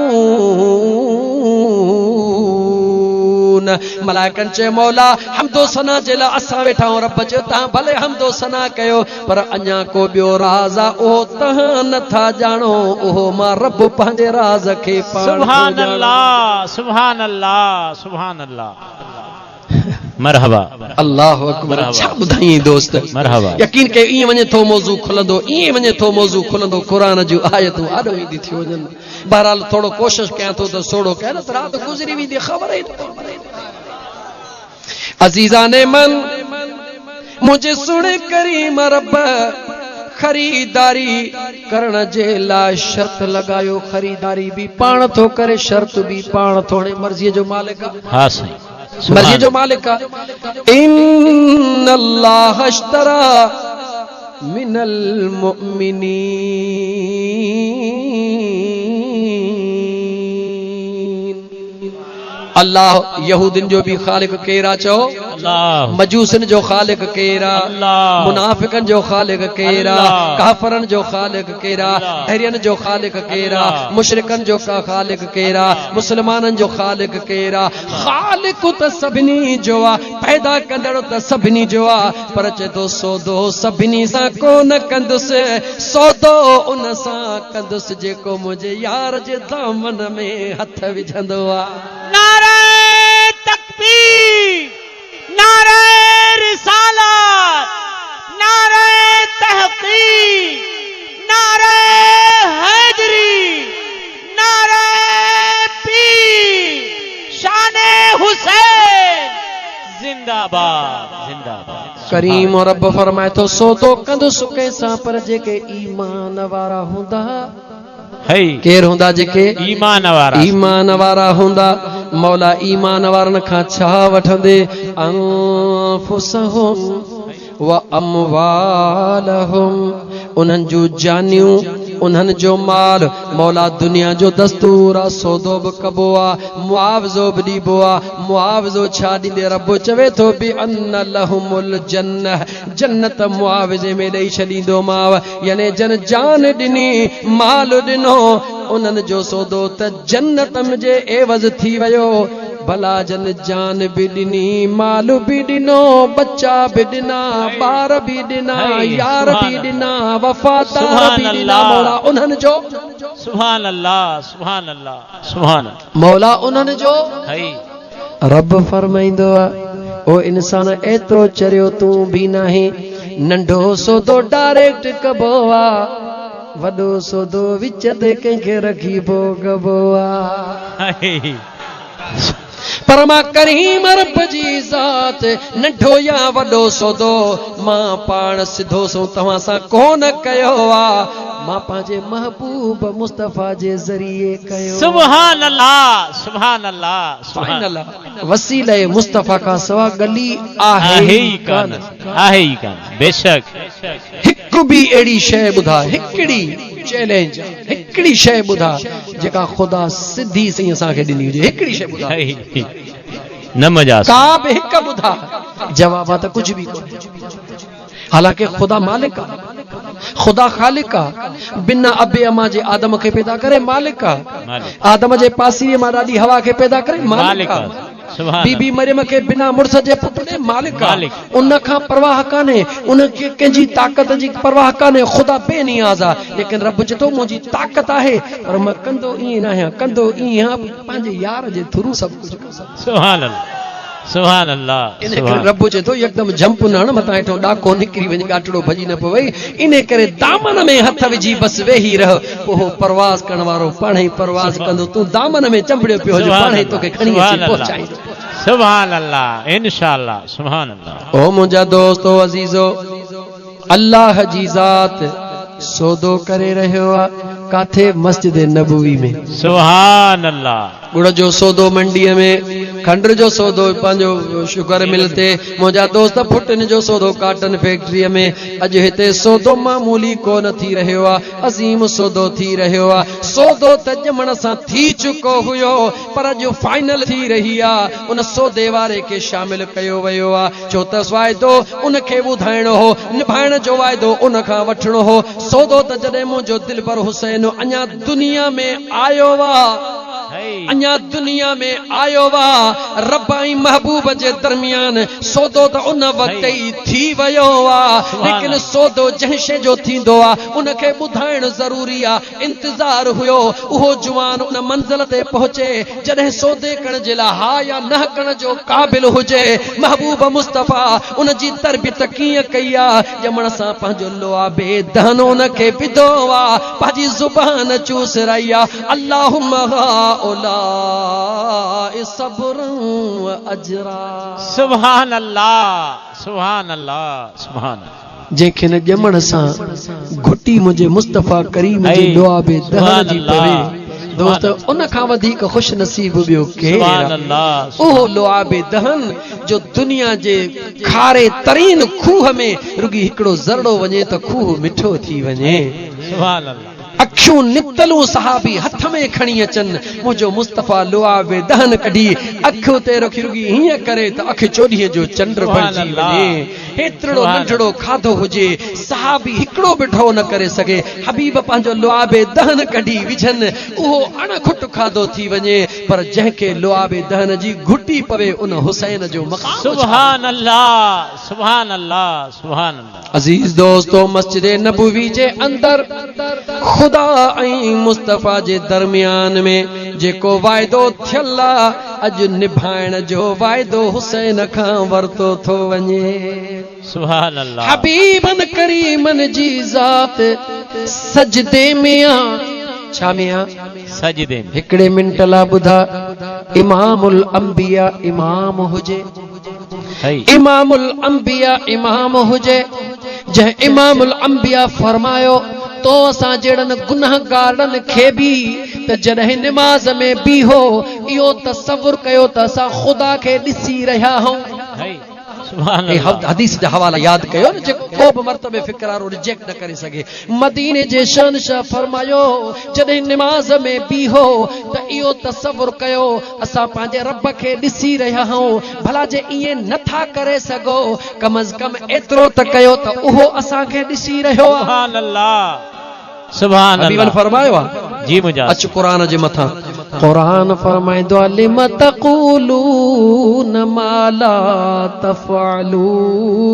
मलाइकनि चयो मौला हमदो सना जे लाइ असां वेठा आहियूं। रब चयो तव्हां भले हमदो सना कयो पर अञा को ॿियो राज़ आहे उहो तव्हां नथा ॼाणो, उहो मां रब पंहिंजे राज़ खे पाण। सुभान अल्लाह, सुभान अल्लाह, सुभान अल्लाह। मरहबा। अल्लाह अकबर। छा ॿुधाई दोस्त, मरहबा। यकीन के ईअं वञे थो मौज़ू खुलंदो, ईअं वञे थो मौज़ू खुलंदो। क़ुरान जूं आयतूं आॾो ईंदी थी वञनि। बहरहाल थोड़ो कोशिश कयां थो त सोड़ो कयां न त राति गुज़री वेंदी, ख़बर ई न। अज़ीज़ाने मन मुझे सुने करीम रब खरीदारी करण जे लाइ शर्त लगायो। खरीदारी भी पाण थो करे, शर्त भी पाण थोड़े मर्ज़ीअ जो मालिक आहे। हाँ सही, मर्ज़ी जो मालिक आहे। इन्नल्लाह अश्तरा मिनल मुमिनीन। अल्लाह यहूदिन जो भी खालिक केरा चो, मजूसन जो खालिक केरा, मुनाफिकन जो खालिक केरा, काफरन जो खालिक केरा, अहरियन जो खालिक केरा, मुशरिकन जो खालिक केरा, मुसलमानन जो खालिक केरा। खालिक त सभिनी जो आ, पैदा कंदड़ त सभिनी जो आ, पर चे तो सौदो सभिनी सां कोन कंदुसि, सौदो उन सां कंदुसि जेको मुंहिंजे यार जे दामन में हथ विझंदो आ। नारे तकबीर, नारे रिसालत, नारे तहक़ीक़, नारे हैदरी, नारे पीर, शाने हुसैन जिंदाबाद, जिंदाबाद। करीम और रब फरमाए तो सौदो कंदुसि कंहिंसां पर जेके ईमान वारा हूंदा। केर हूंदा? जेके ईमान वारा, ईमान वारा हूंदा। मौला ईमान वारनि खां छा वठंदे? अनफुसहुम व अमवालहुम, उन्हनि जूं जानियूं, उन्हनि जो माल। मौला दुनिया जो दस्तूर आहे, सौदो बि कबो आहे, मुआवज़ो बि ॾिबो आहे। मुआवज़ो छा ॾींदे? रब चवे थो बि अन्न लहुमुल जन्नह, जन्नत मुआवज़े में ॾेई छॾींदोमांव। यानी जन जान ॾिनी, माल ॾिनो, उन्हनि जो सौदो त जन्नत जे एवज़ थी वियो। भला जन जान भी ॾिनी, माल भी ॾिनो, बच्चा भी ॾिना, ॿार भी ॾिना, यार भी ॾिना, वफ़ादार भी ॾिना। मौला उन्हनि जो, सुभान अल्लाह, सुभान अल्लाह, सुभान मौला उन्हनि जो। रब फरमाईंदो आहे ओ इंसान एतिरो चरियो तूं भी नाही, नंढो सौदो डायरेक्ट कबो आहे। वॾो सौदो विच ते कंहिंखे रखी भोगबो आहे पर मां करीम रब जी ज़ात नंढो या वॾो सौदो मां पाण सिधो सो तव्हां सां कोन कयो आहे मां पंहिंजे महबूब मुस्तफ़ा जे ज़रिए कयो सुभान अल्लाह सुभान अल्लाह सुभान अल्लाह वसीले मुस्तफ़ा का सवा गली आहे ही कान बेशक हिकु बि अहिड़ी शइ ॿुधा हिकिड़ी चैलेंज हिकिड़ी शइ ॿुधा जेका ख़ुदा सिधी सही असांखे ॾिनी हुजे हिकिड़ी शइ ॿुधा न मजा का बि हिकु ॿुधा जवाब आहे त कुझु बि हालांकि ख़ुदा मालिक आहे खुदा खालिक आहे बिना अबे अमा जे आदम खे पैदा करे मालिक आहे आदम जे पासीअ मां ॾाढी हवा खे पैदा करे मालिक आहे बीबी मरियम खे बिना मुड़स जे पुट ॾे मालिक आहे उन खां परवाह कान्हे उन खे कंहिंजी ताक़त जी परवाह कान्हे ख़ुदा बेनियाज़ आहे लेकिन रब चए थो मुंहिंजी ताक़त आहे पर मां कंदो ईअं न आहियां कंदो ईअं पंहिंजे यार जे थ्रू सभु कुझु सुभान अल्लाह सुभान अल्लाह रब चए थो यकदम जंप न हण मथां हेठो ॾाको निकिरी वञे गाटड़ो भॼी न पवई इन करे दामन में हथ विझी बस वेही रह पोइ परवाज़ करण वारो पाण ई परवाज़ कंदो तूं दामन में चंबड़ियो पियो हुजे पाण ई तोखे खणी अची पहुचाईंदो सुभान अल्लाह इंशाअल्लाह सुभान अल्लाह ओ मुंहिंजा दोस्तो अज़ीज़ो अल्लाह जी ज़ात सौदो करे रहियो आहे काथे मस्जिद नबवी में सुभान अल्लाह गुड़ जो सौदो मंडीअ में खंड जो सौदो पंहिंजो शुगर मिल ते मुंहिंजा दोस्त फुटन जो सौदो काटन फैक्ट्रीअ में अॼु हिते सौदो मामूली कोन थी रहियो आहे अज़ीम सौदो थी रहियो आहे सौदो त ॼमण सां थी चुको हुयो पर अॼु फाइनल थी रही आहे उन सौदे वारे खे शामिल कयो वियो आहे छो त वाइदो उनखे ॿुधाइणो हो निभाइण जो वाइदो उन खां वठिणो हो सौदो त जॾहिं मुंहिंजो दिलबर हुसैन अञा दुनिया में आयो आहे अञा दुनिया में आयो वा रब ऐं महबूब जे दरमियान सौदो त उन वक्त ई थी वियो आहे लेकिन सौदो जंहिं शइ जो थींदो आहे उनखे ॿुधाइण ज़रूरी आहे इंतज़ार हुयो उहो जुवान उन मंज़िल ते पहुचे जॾहिं सौदे करण जे लाइ हा या न करण जो क़ाबिल हुजे महबूब मुस्तफ़ा उन जी तरबियत कीअं कई आहे ॼमण सां पंहिंजो लोआबे दहन उनखे विधो आहे पंहिंजी ज़ुबान चूस रही आहे अल्लाहुम्मा सुभान अल्लाह सुभान अल्लाह सुभान जंहिंखे न ॼमण सां घुटी मुंहिंजे मुस्तफ़ा करीम जी दुआ बि दहन जी पवे दोस्त उन खां वधीक खुश नसीब ॿियो केरु ओहो लोआबे दहन जो दुनिया जे खारे तरीन खूह में रुगी हिकिड़ो ज़रड़ो वञे त खूह मिठो थी वञे सुभान अल्लाह अखियूं नितलूं सहाबी हथ में खणी अचनि मुंहिंजो मुस्तफ़ा लुआबे दहन कढी अखियूं ते रखी रुगी हीअं करे त अखि चोॾीअ जो चंड बणिजी वञे हेतिरो नंढड़ो खाधो हुजे सहाबी हिकिड़ो बि ढो न करे सघे हबीब पंहिंजो लुआबे दहन कढी विझनि उहो अणखुट खाधो थी वञे पर जंहिंखे लुआबे दहन जी घुटी पवे उन हुसैन जो मक़ाम सुभान अल्लाह सुभान अल्लाह सुभान अल्लाह अज़ीज़ दोस्तो मस्जिद नबवी जे अंदर खुदा ऐं मुस्तफ़ा जे दरमियान में जेको वाइदो थियल आहे अॼु निभाइण जो वाइदो हुसैन खां वरितो थो वञे सुभान अल्लाह हबीबन करीमन जी ज़ात सजदे में आ छा में आ सजदे में हिकिड़े मिंट लाइ ॿुधा इमामुल अंबिया इमाम हुजे इमामुल अंबिया इमाम हुजे जंहिं इमामुल अंबिया फरमायो तो असां जहिड़नि गुनाहगारनि खे बि त जॾहिं निमाज़ में बीहो इहो तसव्वुर कयो त असां ख़ुदा खे ॾिसी रहिया आहियूं हदीस जा हवाला यादि कयो न जेको को बि मर्तबे फिक्रारो रिजेक्ट न करे सघे मदीने जे शहंशाह फरमायो जॾहिं निमाज़ में बीहो त इहो तसव्वुर कयो असां पंहिंजे रब खे ॾिसी रहिया आहियूं भला जे ईअं नथा करे सघो कम अज़ कम एतिरो त कयो त उहो असांखे ॾिसी रहियो आहे सुभान अल्लाह सुभान अल्लाह फरमायो आहे जी मुझा अच क़ुरान जे मथां क़ुरान फरमाइंदो आहे लिम तक़ूलून मा ला तफ़अलून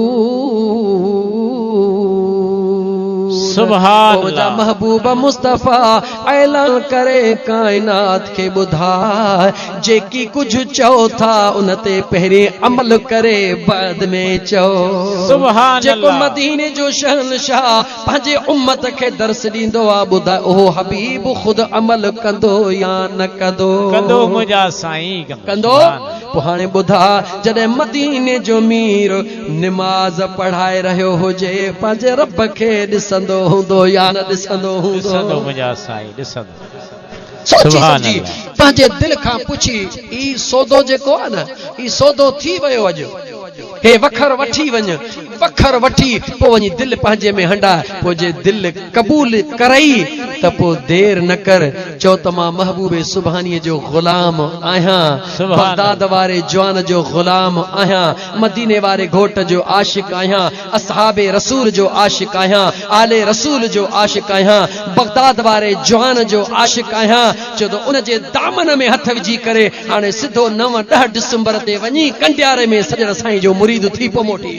सुभान मुंहिंजा अल्लाह। महबूब मुस्तफ़ा ऐलान करे काइनात खे ॿुधाए जेकी कुझु चओ था उन ते पहिरीं अमल करे बाद में चओ। सुभान जेको अल्लाह। मदीने जो शहनशाह पंहिंजे उम्मत खे दर्स ॾींदो आहे ॿुधाए उहो हबीब ख़ुदि अमल कंदो या न कंदो? कंदो मुंहिंजा साईं कंदो। पोइ हाणे ॿुधा जॾहिं मदीने जो मीर निमाज़ पढ़ाए रहियो हुजे पंहिंजे रब खे ॾिसंदो हूंदो या न ॾिसंदो हूंदो? ॾिसंदो मुंहिंजा साईं ॾिसंदो। सोची सुभान सम्झी अल्लाह। पंहिंजे दिल खां पुछी ई सौदो जेको आहे न ई सौदो थी वियो अॼु हे वखर वठी वञ वखर वठी पोइ वञी दिल पंहिंजे में हंडा पोइ जे दिल क़बूल करई त पोइ देर न कर चओ त मां महबूबे सुभानीअ जो ग़ुलाम आहियां बगदाद वारे जवान जो ग़ुलाम आहियां मदीने वारे घोट जो आशिक आहियां असहाबे रसूल जो आशिक आहियां आले रसूल जो आशिक आहियां बगदाद वारे जवान जो आशिक आहियां छो त उन जे दामन में हथ विझी करे हाणे सिधो 9-10 डिसंबर ते वञी कंडियारे में सजण साईं जो मुरीद थी पो मोटी।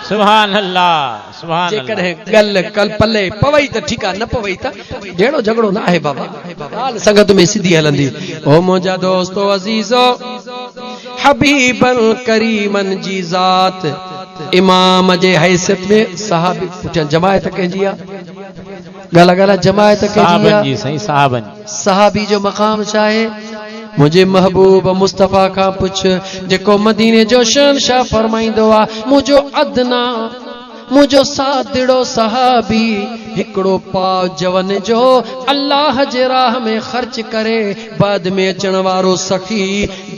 सुभान अल्लाह सुभान जेकॾहिं गल कल पल्ले पवई त ठीकु आहे न पवई त जहिड़ो झगड़ो न आहे बाबा ॻाल्हि संगत में सिधी हलंदी। ओ मुंहिंजा दोस्तो अज़ीज़ो हबीबन करीमन जी ज़ात इमाम जे हैसियत में सहाबी पुठियां जमायत कंहिंजी आहे ॻाल्हि ॻाल्हि जमायत कंहिंजी आहे? जी सही साहबन। सहाबी जो मक़ाम छा आहे? मुझे महबूब मुस्तफ़ा का पुछ जेको मदीने जो शहनशाह फरमाइंदो आहे मुझो अदना मुझो सादिड़ो सहाबी हिकड़ो पाव जवन जो अल्लाह जे राह में खर्च करे बाद में अचण वारो सखी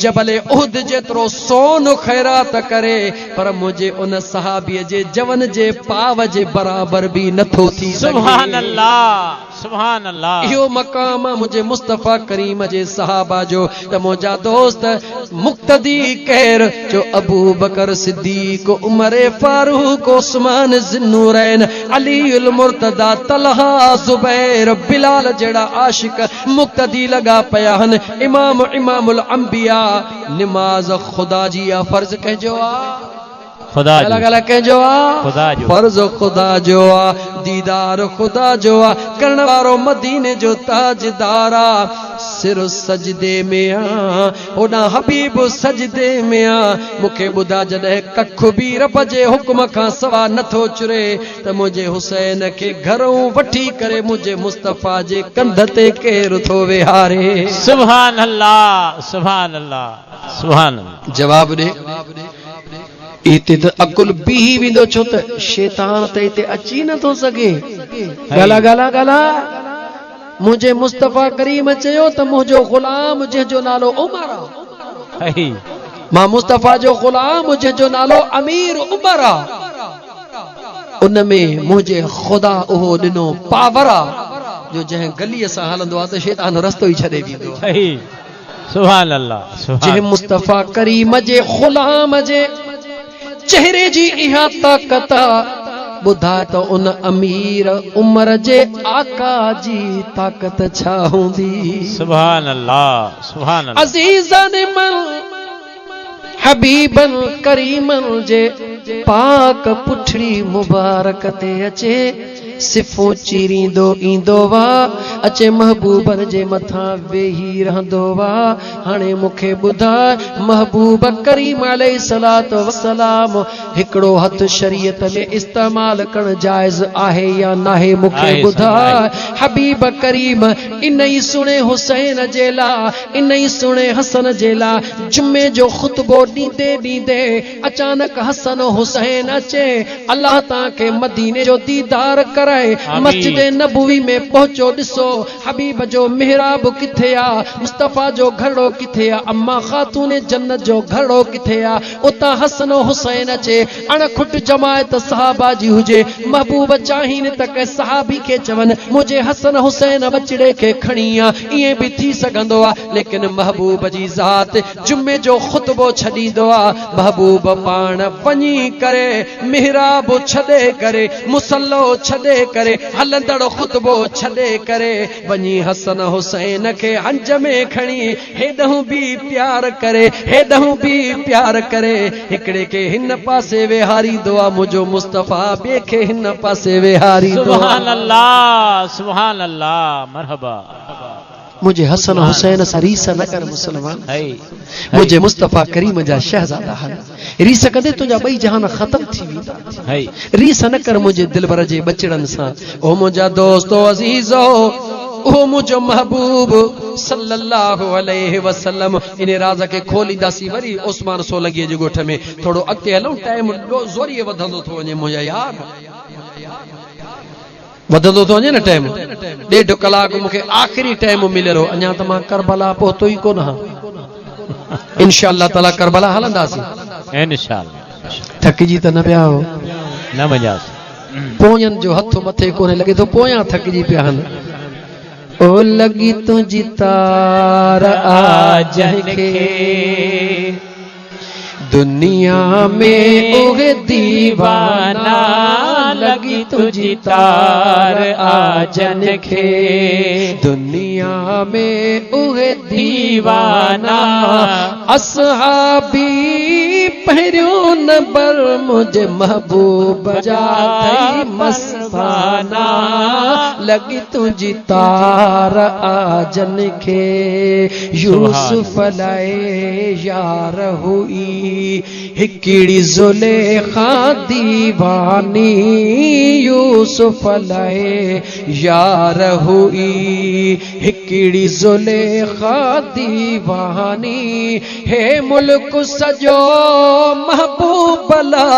जबल उहद जेतिरो सोन खैरात करे पर मुझे उन सहाबीअ जे जवन जे पाव जे बराबर भी नथो थी सघे। सुभान अल्लाह सुभान अल्लाह। इहो मक़ाम मुझे मुस्तफ़ा करीम जे सहाबा जो त मुंहिंजा दोस्त मुक्तदी केर जो अबू बकर सिद्दीक उमर फारूक उस्मान ज़िन्नूरैन अली उल मुर्तदा तलहा ज़ुबैर बिलाल जड़ा आशिक मुक्तदी लगा पिया आहिनि। इमामुल अंबिया निमाज़ खुदा जी आ फर्ज़ कंहिंजो आ? खुदा जो। अलॻि कंहिंजो आहे? खुदा जो। फर्ज़ खुदा जो आहे दीदार खुदा जो आहे करण वारो मदीने जो ताजदार आहे सिर सजदे में आ होॾां हबीब सजदे में आ मूंखे ॿुधा जॾहिं कख बि रब जे हुक्म खां सवा नथो चुरे त मुंहिंजे हुसैन खे घरों वठी करे मुंहिंजे मुस्तफ़ा जे कंध ते केरु थो विहारे? सुभान अल्लाह सुभान अल्लाह सुभान अल्लाह। जवाब ॾे इते त अकुल बीही वेंदो छो त शैतान त इते अची नथो सघे। गाला गाला गाला मुझे मुस्तफ़ा करीम चयो त मुंहिंजो ग़ुलाम जंहिंजो नालो उमर आहे मां मुस्तफ़ा जो ग़ुलाम जंहिंजो नालो अमीर उमर आहे उन में मुंहिंजे ख़ुदा उहो ॾिनो पावर आहे जो जंहिं गलीअ सां हलंदो आहे त शैतान रस्तो ई छॾे वेंदो आहे। सुभान अल्लाह जंहिं मुस्तफ़ा करीम जे ग़ुलाम जे चेहरे जी इहा ताक़त ॿुधा त उन अमीर उमर जे आका जी ताक़त छा हूंदी? सुभान अल्लाह सुभान अल्लाह। अज़ीज़न मन हबीबन करीमन जे पाक पुठड़ी मुबारक ते अचे सिफ़ो चीरींदो ईंदो वा अचे महबूबन जे मथां वेही रहंदो वा। हाणे मूंखे ॿुधाए महबूब करीम अलैहिस्सलातु वस्सलाम हिकिड़ो हथ शरीयत में इस्तेमाल करणु जाइज़ आहे या नाहे? मूंखे ॿुधाए हबीब करीम इन ई सुणे हुसैन जे लाइ इन ई सुणे हसन जे लाइ जुमे जो ख़ुतबो ॾींदे ॾींदे अचानक हसन हुसैन अचे अल्लाह तव्हांखे मदीने जो दीदार कर मस्जिद नबवी में पहुंचो ॾिसो हबीब जो मिहराब किथे आ मुस्तफ़ा जो घरड़ो किथे आ अम्मा खातून जन्नत जो घरड़ो किथे आ उतां हसन हुसैन अचे अणखुट जमायत सहाबा जी हुजे महबूब चाहीनि त के सहाबी खे चवनि मुझे हसन हुसैन बचड़े खे खणी आ ईअं बि थी सघंदो आ लेकिन महबूब जी ज़ात जुमे जो ख़ुतबो छॾींदो आ महबूब पाण वञी करे मिहराब छॾे करे मुसल्लो छॾे करे हलंदड़ खुतबो छॾे करे वञी हसन हुसैन खे हंज में खणी हेॾहूं बि प्यार करे हेॾहूं बि प्यार करे हिकिड़े खे हिन पासे वेहारींदो आहे मुंहिंजो मुस्तफ़ा ॿिए खे हिन पासे वेहारींदो सुभान अल्लाह सुभान अल्लाह मरहबा मुझे हसन हुसैन सां रीस न कर मुसलमान मुझे मुस्तफ़ा करीम जा शहज़ादा रीस कदे तुझा ॿई जहान ख़त्म थी वेंदा रीस न कर मुझे दिलबर जे बचड़न सां ओ मुंहिंजा दोस्तो अज़ीज़ो ओ मुझो महबूब सल्लल्लाहु अलैहि वसल्लम इन राज़ के खोलींदासीं वरी उस्मान सोलंकीअ जे ॻोठ में थोड़ो अॻिते हलूं टाइम ज़ोरीअ वधंदो थो वञे मुंहिंजा यार वधंदो थो वञे न टाइम 1.5 कलाक मूंखे आख़िरी टाइम मिलियो अञा त मां करबला पहुतो ई कोन हा इंशाअल्लाह ताला करबला हलंदासीं इंशाअल्लाह थकिजी त न पिया हो न मजासी पोयन जो हथ मथे कोने लगे तो पोया थकिजी पिया हन ओ लगी तुझी तार आज के दुनिया में ओहे दीवाना लगी तुझी तार आजन खे दुनिया में ओहे दीवाना असहाबी पहिरियों नंबर मुझे महबूब जा मस्ताना लगी तुझी तार आजन खे यूसुफ लाए यार हुई हिकिड़ी ज़ुलेखा दीवानी यूसुफ लाए यार हुई हिकिड़ी ज़ुलेखा दीवानी हे मुल्क सजो महबूब ला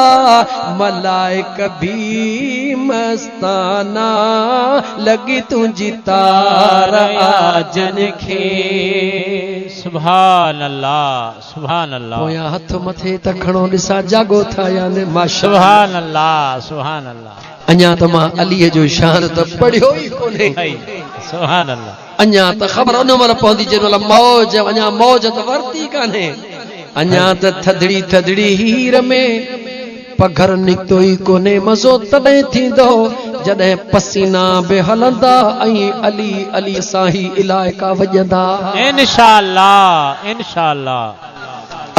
मलाइक भी मस्ताना लगी तुझी तार आजन खे सुभान अल्लाह सुभान अल्लाह पोया हथ मथे त खणो ॾिसा जागो था या न सुभान अल्लाह सुभान अल्लाह अञा त मां अलीअ जो शान त पढ़ियो ई कोन्हे सुभान अल्लाह अञा त ख़बर उन महिल पवंदी जेमहिल मौज अञा मौज त वरती कान्हे अञा त थधड़ी थधड़ी हीर में पघर निकतो ई कोन्हे मज़ो तॾहिं थींदो जॾहिं पसीना बि हलंदा ऐं अली अली सां ई इलाइका वॼंदा इंशाअल्लाह इंशाअल्लाह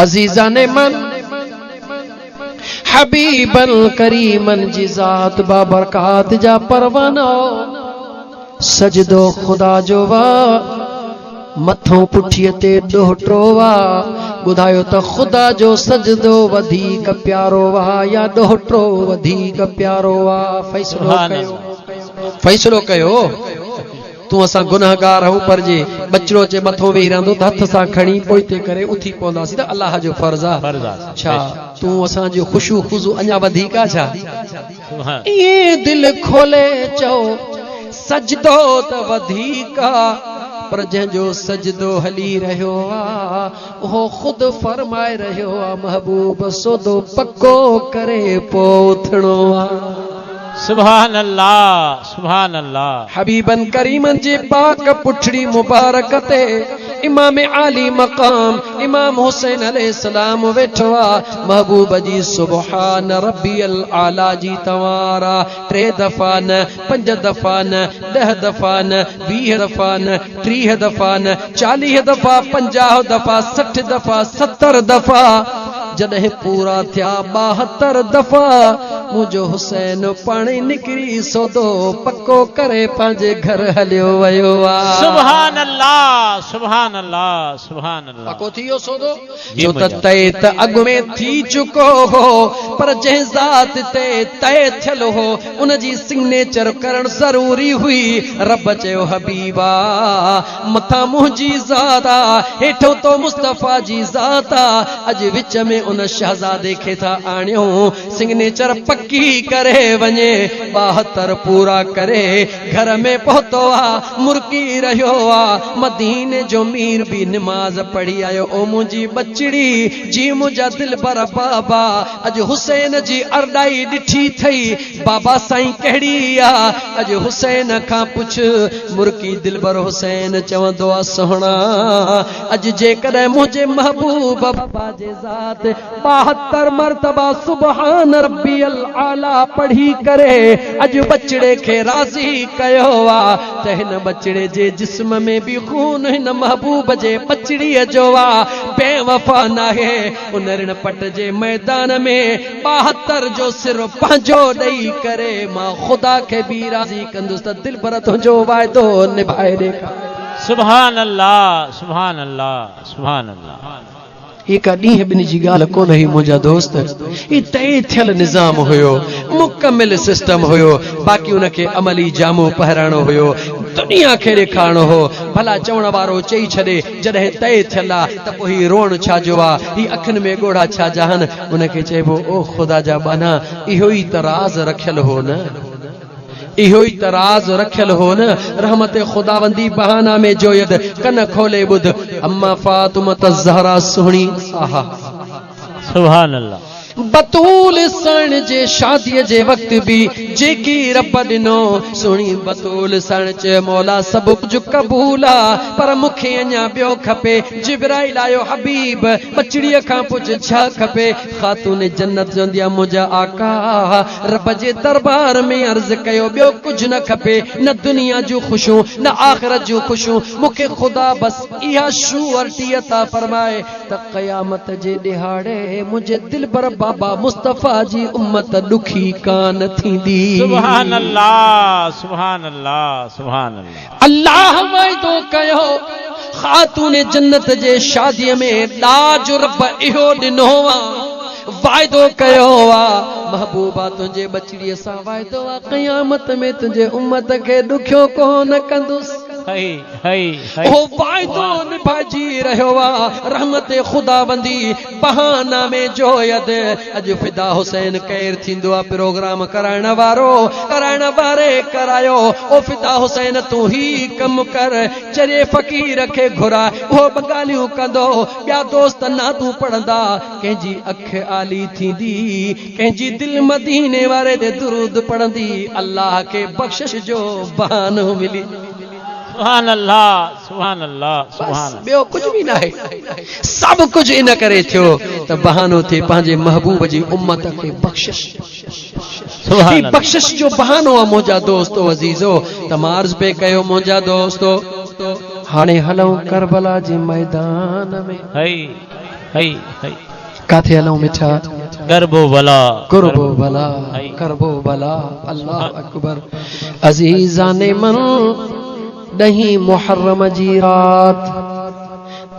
अज़ीज़ाने मन हबीबन करीमन जी ज़ात बाबरकात जा परवाना सजदो खुदा जो वा मथों पुठीअ ते ॾोहटो वा ॿुधायो त खुदा जो सजदो वधीक प्यारो वा या ॾोहटो वधीक प्यारो वा फ़ैसिलो कयो तूं असां गुनाहगार आहियूं पर जे बचड़ो जे मथों वेही रहंदो त हथ सां खणी पोइते करे उथी पवंदासीं त अल्लाह जो फर्ज़ आहे छा तूं असांजो खुशू खुज़ू अञा वधीक आहे छा इहे दिल खोले चओ सजदो त वधीक पर जंहिंजो सजदो हली रहियो आहे उहो ख़ुदि फरमाए रहियो आहे महबूब सौदो पक्को करे पोइ उथणो आहे सुभान अल्लाह सुभान अल्लाह हबीबन करीमन जे पाक पुठड़ी मुबारक ते इमाम आली मकाम इमाम हुसैन अलैहिस्सलाम वेठो आहे महबूब जी सुभान रब्बियल आला जी तवारा 3 दफ़ा न 5 दफ़ा न 10 दफ़ा न 20 दफ़ा न 30 दफ़ा न 40 दफ़ा 50 दफ़ा 60 दफ़ा 70 दफ़ा जॾहिं पूरा थिया 72 दफ़ा मुंहिंजो हुसैन पाणी निकिरी सौदो पक्को करे पंहिंजे घर हलियो वियो आहे सुभान अल्लाह सुभान अल्लाह सुभान अल्लाह पक्को थी वियो सौदो जो त तय त अॻु में थी चुको हो पर जंहिं ज़ात ते तय थियल हो उन जी सिग्नेचर करण ज़रूरी हुई रब चयो हबीबा मथां मुंहिंजी ज़ात आहे हेठों तो मुस्तफ़ा जी ज़ात आहे अॼु विच में उन शहज़ादे खे था आणियूं सिग्नेचर पक्की करे वञे 72 पूरा करे घर में पहुतो आहे मुर्की रहियो आहे मदीने जो मीर भी नमाज पढ़ी आयो ओ मुंहिंजी बचड़ी जी मुंहिंजा दिल पर बाबा अॼु हुसैन जी अरदाई ॾिठी थई बाबा साईं कहिड़ी आहे अॼु हुसैन खां पुछ मुर्की दिलबर हुसैन चवंदो आहे सोहणा अॼु जेकॾहिं मुंहिंजे महबूब बाबा जे ज़ात 72 मरतबा सुभान रब्बियल आला पढ़ी करे अज बचड़े के राज़ी कयो वा त हिन बचड़े जे जिस्म में भी खून हिन महबूब जे बचड़ीअ जो वा बेवफा नाहे उन ऋण पट जे मैदान में 72 जो सिर पंहिंजो ॾेई करे मां ख़ुदा खे भी राज़ी कंदुसि त दिल भर तुंहिंजो वाइदो निभाए ॾेखार। सुभान अल्लाह सुभान अल्लाह सुभान अल्लाह। एक ॾींहं ॿिनि जी ॻाल्हि कोन हुई मुंहिंजा दोस्त, ही तय थियल निज़ाम हुयो, मुकमिल सिस्टम हुयो, बाक़ी उनखे अमली जामो पहिराइणो हुयो, दुनिया खे ॾेखारणो हो। भला चवण वारो चई छॾे जॾहिं तय थियल आहे त पोइ ही रोअण छाजो आहे, ही अखियुनि में ॻोढ़ा छा जहनि। उनखे चइबो ओ ख़ुदा जा बाना इहो ई त राज़ रखियल हो न, इहो ई त राज़ रखियल हो न। रहमत खुदावंदी बहाना में जोयद कन खोले बुध अम्मा फातिमा ज़हरा सुहिणी आहा सुभान अल्लाह। बतूल सण जे शादीअ जे वक्त भी जेकी रब ॾिनो सुहिणी बतूल सण चे मौला सभु कुझु क़बूल आ, पर मूंखे अञा ॿियो खपे। जिब्राइल आयो हबीब बचड़ीअ खां पुछ छा खपे। ख़ातून जन्नत चवंदी आहे मुंहिंजा आका रब जे दरबार में अर्ज़ कयो ॿियो कुझु न खपे, न दुनिया जूं ख़ुशियूं न आख़िरत जूं ख़ुशियूं, मूंखे ख़ुदा बस इहा शूअरटी अता फरमाए त क़यामत जे ॾिहाड़े मुंहिंजे दिल पर बाबा मुस्तफा जी उम्मत दुखी कान थींदी। सुभान अल्लाह सुभान अल्लाह सुभान अल्लाह। अल्लाह वाइदो कयो ख़ातून जन्नत जे शादीअ में ॾाज रब इहो ॾिनो आहे, वाइदो कयो आहे महबूबा तुंहिंजे बचड़ीअ सां वाइदो आहे क़यामत में तुंहिंजे उम्मत खे ॾुखियो कोन कंदुसि। ओ वाइदो निभाइजी रहियो आहे। रहमत खुदाबंदी बहाना में जोयद अॼु फिदा हुसैन केर थींदो आहे प्रोग्राम कराइण वारो, कराइण वारे करायो। ओ फिदा हुसैन तूं ही कम कर, चरे फ़कीर खे घुरा उहो ॿ ॻाल्हियूं कंदो, ॿिया दोस्त नातूं पढ़ंदा, कंहिंजी अख आली थींदी, कंहिंजी दिल मदीने वारे ते दुरूद पढ़ंदी, अल्लाह के बख्शिश जो बहानो मिली। सुभान अल्लाह सुभान अल्लाह सुभान अल्लाह। ॿियो कुझु बि न आहे, सभु कुझु इन करे थियो त बहानो थिए पंहिंजे महबूब जी उम्मत खे बख्शिश। ही बख्शिश जो बहानो आहे मुंहिंजा दोस्तो अज़ीज़ो। त मां अर्ज़ पे कयो मुंहिंजा दोस्तो हाणे हलूं करबला जे मैदान में। काथे हलूं मिठा? करबो भला कुर्बो भला करबो भला। अल्लाह अकबर। अज़ीज़ाने मन ॾहीं मुहर्रम जी रात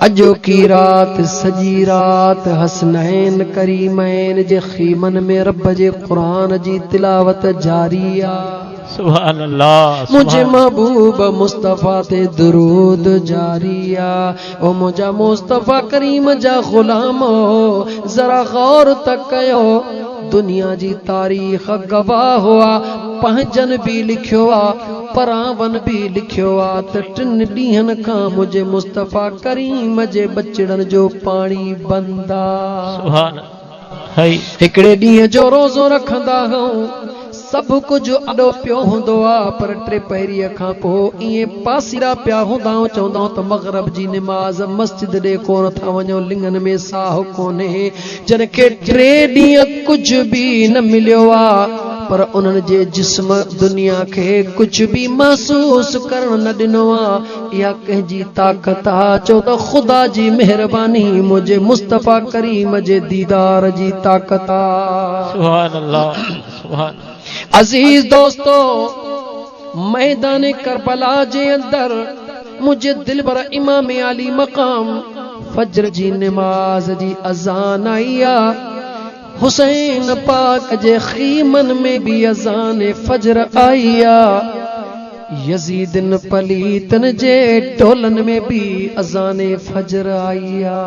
अजो की रात सजी रात हसनैन करीमैन जे खीमन में रब जे क़ुरान जी तिलावत जारी आहे। सुभान अल्लाह। मुझे महबूब मुस्तफा ते दुरूद जारी आहे। ओ मुझा मुस्तफा करीम जा गुलाम जरा गौर तक कयो, दुनिया जी तारीख़ गवाह हुआ, पंहिंजन भी लिखियो आ, परावन भी लिखियो आ त 3 ॾींहनि खां मुझे मुस्तफा करीम जे बचड़न जो पाणी बंद आ। सुभान हिकिड़े ॾींहं जो रोज़ो रखंदा हूं, सभु कुझु अॾो पियो हूंदो आहे, पर 3 पहिरीअ खां पोइ ईअं पासीरा पिया हूंदा, चवंदा त मग़रब जी निमाज़ मस्जिद ॾे कोन था वञो, लिंगन में साहु कोन्हे। जन खे 3 ॾींहं कुझु बि न मिलियो आहे, पर उन्हनि जे जिस्म दुनिया खे कुझु बि महसूस करण न ॾिनो आहे। इहा कंहिंजी ताक़त आहे? चओ त ख़ुदा जी महिरबानी, मुंहिंजे मुस्तफा करीम जे दीदार जी ताक़त आहे। सुभान अल्लाह सुभान। अजीज दोस्तो, मैदान करबला जे अंदर मुझे दिल भर इमाम आली मकाम फजर जी नमाज जी अज़ान आई आ। हुसैन पाक जे खीमन में भी अज़ान फजर आई आ। यजीदन पलीतन जे टोलन में भी अज़ान फजर आई आ।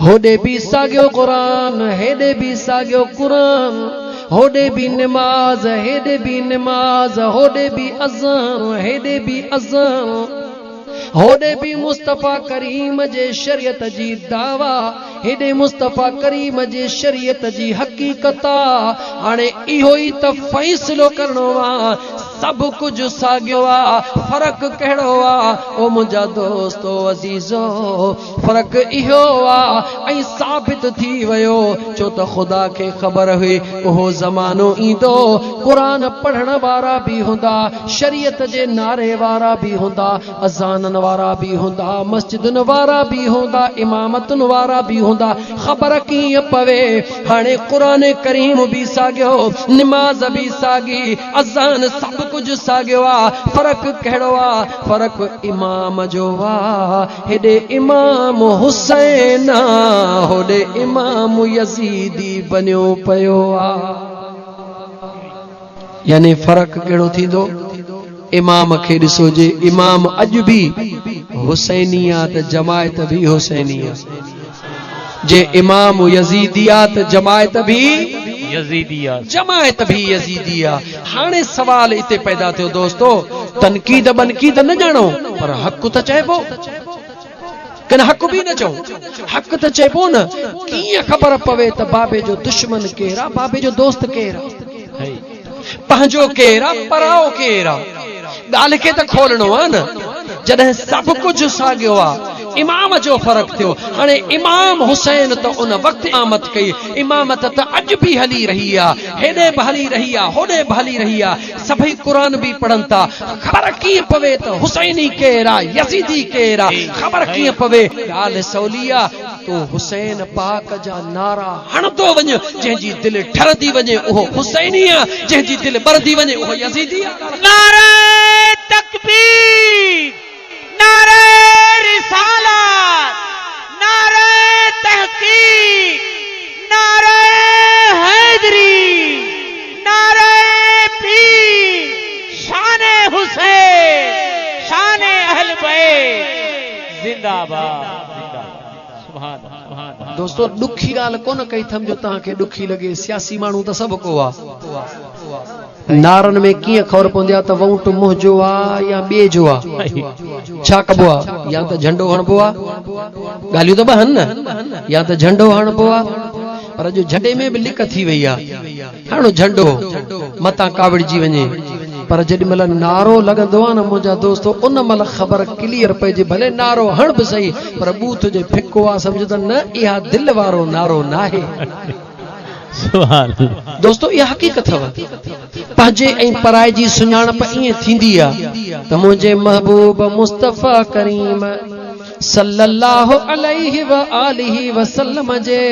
होॾे भी साॻियो क़ुरान, हेॾे भी साॻियो क़ुरान, होॾे भी नमाज, हेॾे भी नमाज, होॾे भी अज़ान, हेॾे भी अज़ान, होॾे भी मुस्तफा करीम जे शरीयत जी दावा, हेॾे मुस्तफा करीम जे शरीयत जी हक़ीक़त। हाणे इहो ई त फ़ैसिलो करणो आहे, सब कुछ साॻियो आ, फर्क कहिड़ो आ ओ मुंहिंजा दोस्तो अज़ीज़ो, फर्क इहो आ ऐं साबित थी वियो छो त ख़ुदा खे ख़बर हुई उहो ज़मानो ईंदो, क़ुरान पढ़ण वारा भी हुंदा, शरीयत जे नारे वारा भी हुंदा, अज़ानन वारा भी हुंदा, मस्जिदन वारा भी हुंदा, इमामतन वारा भी हुंदा। ख़बर कीअं पवे हाणे क़ुरान करीम भी साॻियो, निमाज़ भी साॻी, अज़ान सब कुछ साॻियो आ, फर्क कहिड़ो आ, फर्क इमाम जो आ, हेॾे इमाम हुसैन आ, होॾे इमाम यज़ीदी बनियो पियो आ। यानी फर्क कहिड़ो थींदो, इमाम खे ॾिसो जे इमाम अॼु भी हुसैनी आ त जमायत भी हुसैनी आ, जे इमाम यज़ीदी आ त जमायत भी यजीदिया, जमायत भी यज़ीदी आ। हाणे सवाल इते पैदा थियो दोस्तो, तनकीद बनकीद न ॼाणो पर हक़ त चइबो, कन हक़ भी न चओ, हक़ त चइबो न। कीअं ख़बर पवे त बाबे जो दुश्मन केरु आ, बाबे जो दोस्त केरु आ, पंहिंजो केरु आ, पराओ केरु आ, ॻाल्हि खे त खोलणो आ न। जॾहिं सब कुछ साॻियो आ, इमाम जो फर्क थियो, हाणे इमाम हुसैन त उन वक्त इमामत कई, इमामत त अॼु भी हली रही आ, हेॾे भी हली रही आ, होॾे भी हली रही आ, सभई कुरान भी पढ़नि था। ख़बर कीअं पवे त हुसैनी केरु आ, यज़ीदी केरु आ, ख़बर कीअं पवे, ॻाल्हि सवली आ, तो हुसैन पाक जा नारा हणंदो वञ, जंहिंजी दिलि ठरंदी वञे उहो हुसैनी आ, जंहिंजी दिलि ॿरंदी वञे उहो यज़ीदी आ। नारे तकबीर, नारे रिसालत, नारे तहकीक, नारे हैदरी, नारे पीर, शाने हुसैन, शाने अहल बैत जिंदाबाद। दोस्तों दुखी ॻाल्हि कोन कई थम जो तव्हांखे दुखी लॻे, सियासी माण्हू त सभु को आ। नारनि में कीअं ख़बर पवंदी आहे त वोट मुंहिंजो आ या ॿिए जो आ, छा कबो आ, या त झंडो हणबो आ, ॻाल्हियूं त ॿ हन न, या त झंडो हणबो आ, पर अॼु झंडे में बि लिक थी वई आहे, हणो झंडो मतां कावड़जी वञे, पर जेॾी महिल नारो लॻंदो आहे न मुंहिंजा दोस्तो, उन महिल ख़बर क्लियर पइजे, भले नारो हण बि सही पर बूथ जे फिको आहे, सम्झ त न इहा दिलि वारो नारो नाहे। दोस्तो इहा हक़ीक़त अथव, पंहिंजे ऐं पराए जी सुञाणप ईअं थींदी आहे त मुंहिंजे महबूब मुस्तफ़ा करीम सल्लल्लाहु अलैहि व आलिहि वसल्लम जे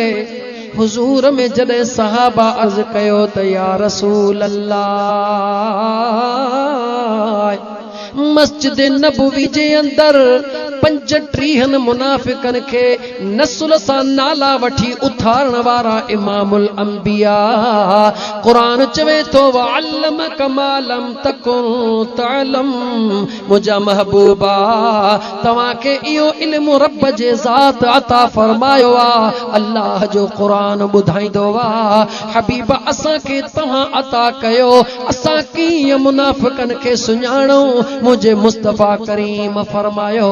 हुजूर में जॾहिं सहाबा अर्ज़ कयो त या रसूल अल्लाह, मस्जिद नबवी जे अंदर 35 मुनाफिकन के नस्ल सा नाला वठी उथारण वारा इमामुल अंबिया, कुरान चवे तो वअल्लम कमालम तकुन तअलम, मुझा महबूबा तवा के इयो इल्म रब जे ज़ात अता फरमायो आ, अल्लाह जो कुरान बुधाइंदो आ, हबीब असा के तवा अता कयो, असा कीअं मुनाफिकन के सुञाणो, मुझे मुस्तफा करीम फरमायो,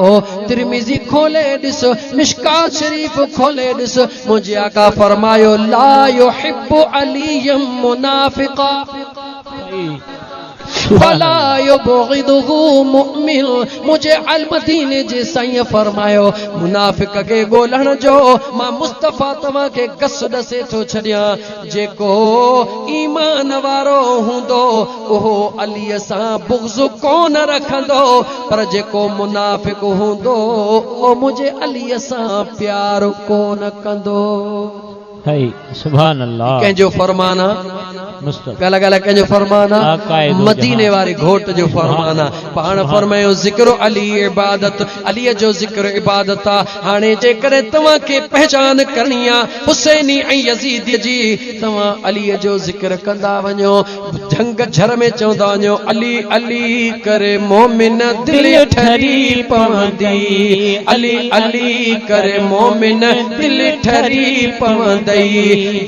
तिरमिजी खोले ॾिस, मिशकात शरीफ खोले ॾिस, मुझे आका फरमायो ला युहिब्बु अलियम मुनाफिका वला युबग़िदुहु मुमिन, मुझे अल मदीने जे साईं फरमायो मुनाफिक के ॻोल्हण जो मां मुस्तफा तव्हां के कस ॾसे थो छॾियां, जेको ईमान वारो हूंदो उहो अलीअ सां बुग़्ज़ कोन रखंदो, पर जेको मुनाफिक हूंदो उहो मुझे अलीअ सां प्यार कोन कंदो। सुभान अल्लाह, कंहिंजो फरमान गला गला कंहिंजो फरमान, मदीने वारे घोट जो फरमान, पाण फरमायो ज़िक्र अली इबादत, अलीअ जो ज़िक्र इबादत आ। हाणे जेकर तव्हां खे पहचान करणी आ हुसैनी ऐं यज़ीदी जी, तव्हां अलीअ जो ज़िक्र कंदा वञो, झंग झर में चवंदा वञो अली अली करे मोमिन दिलि ठरी पवंदी, अली अली करे मोमिन दिलि ठरी पवंदी,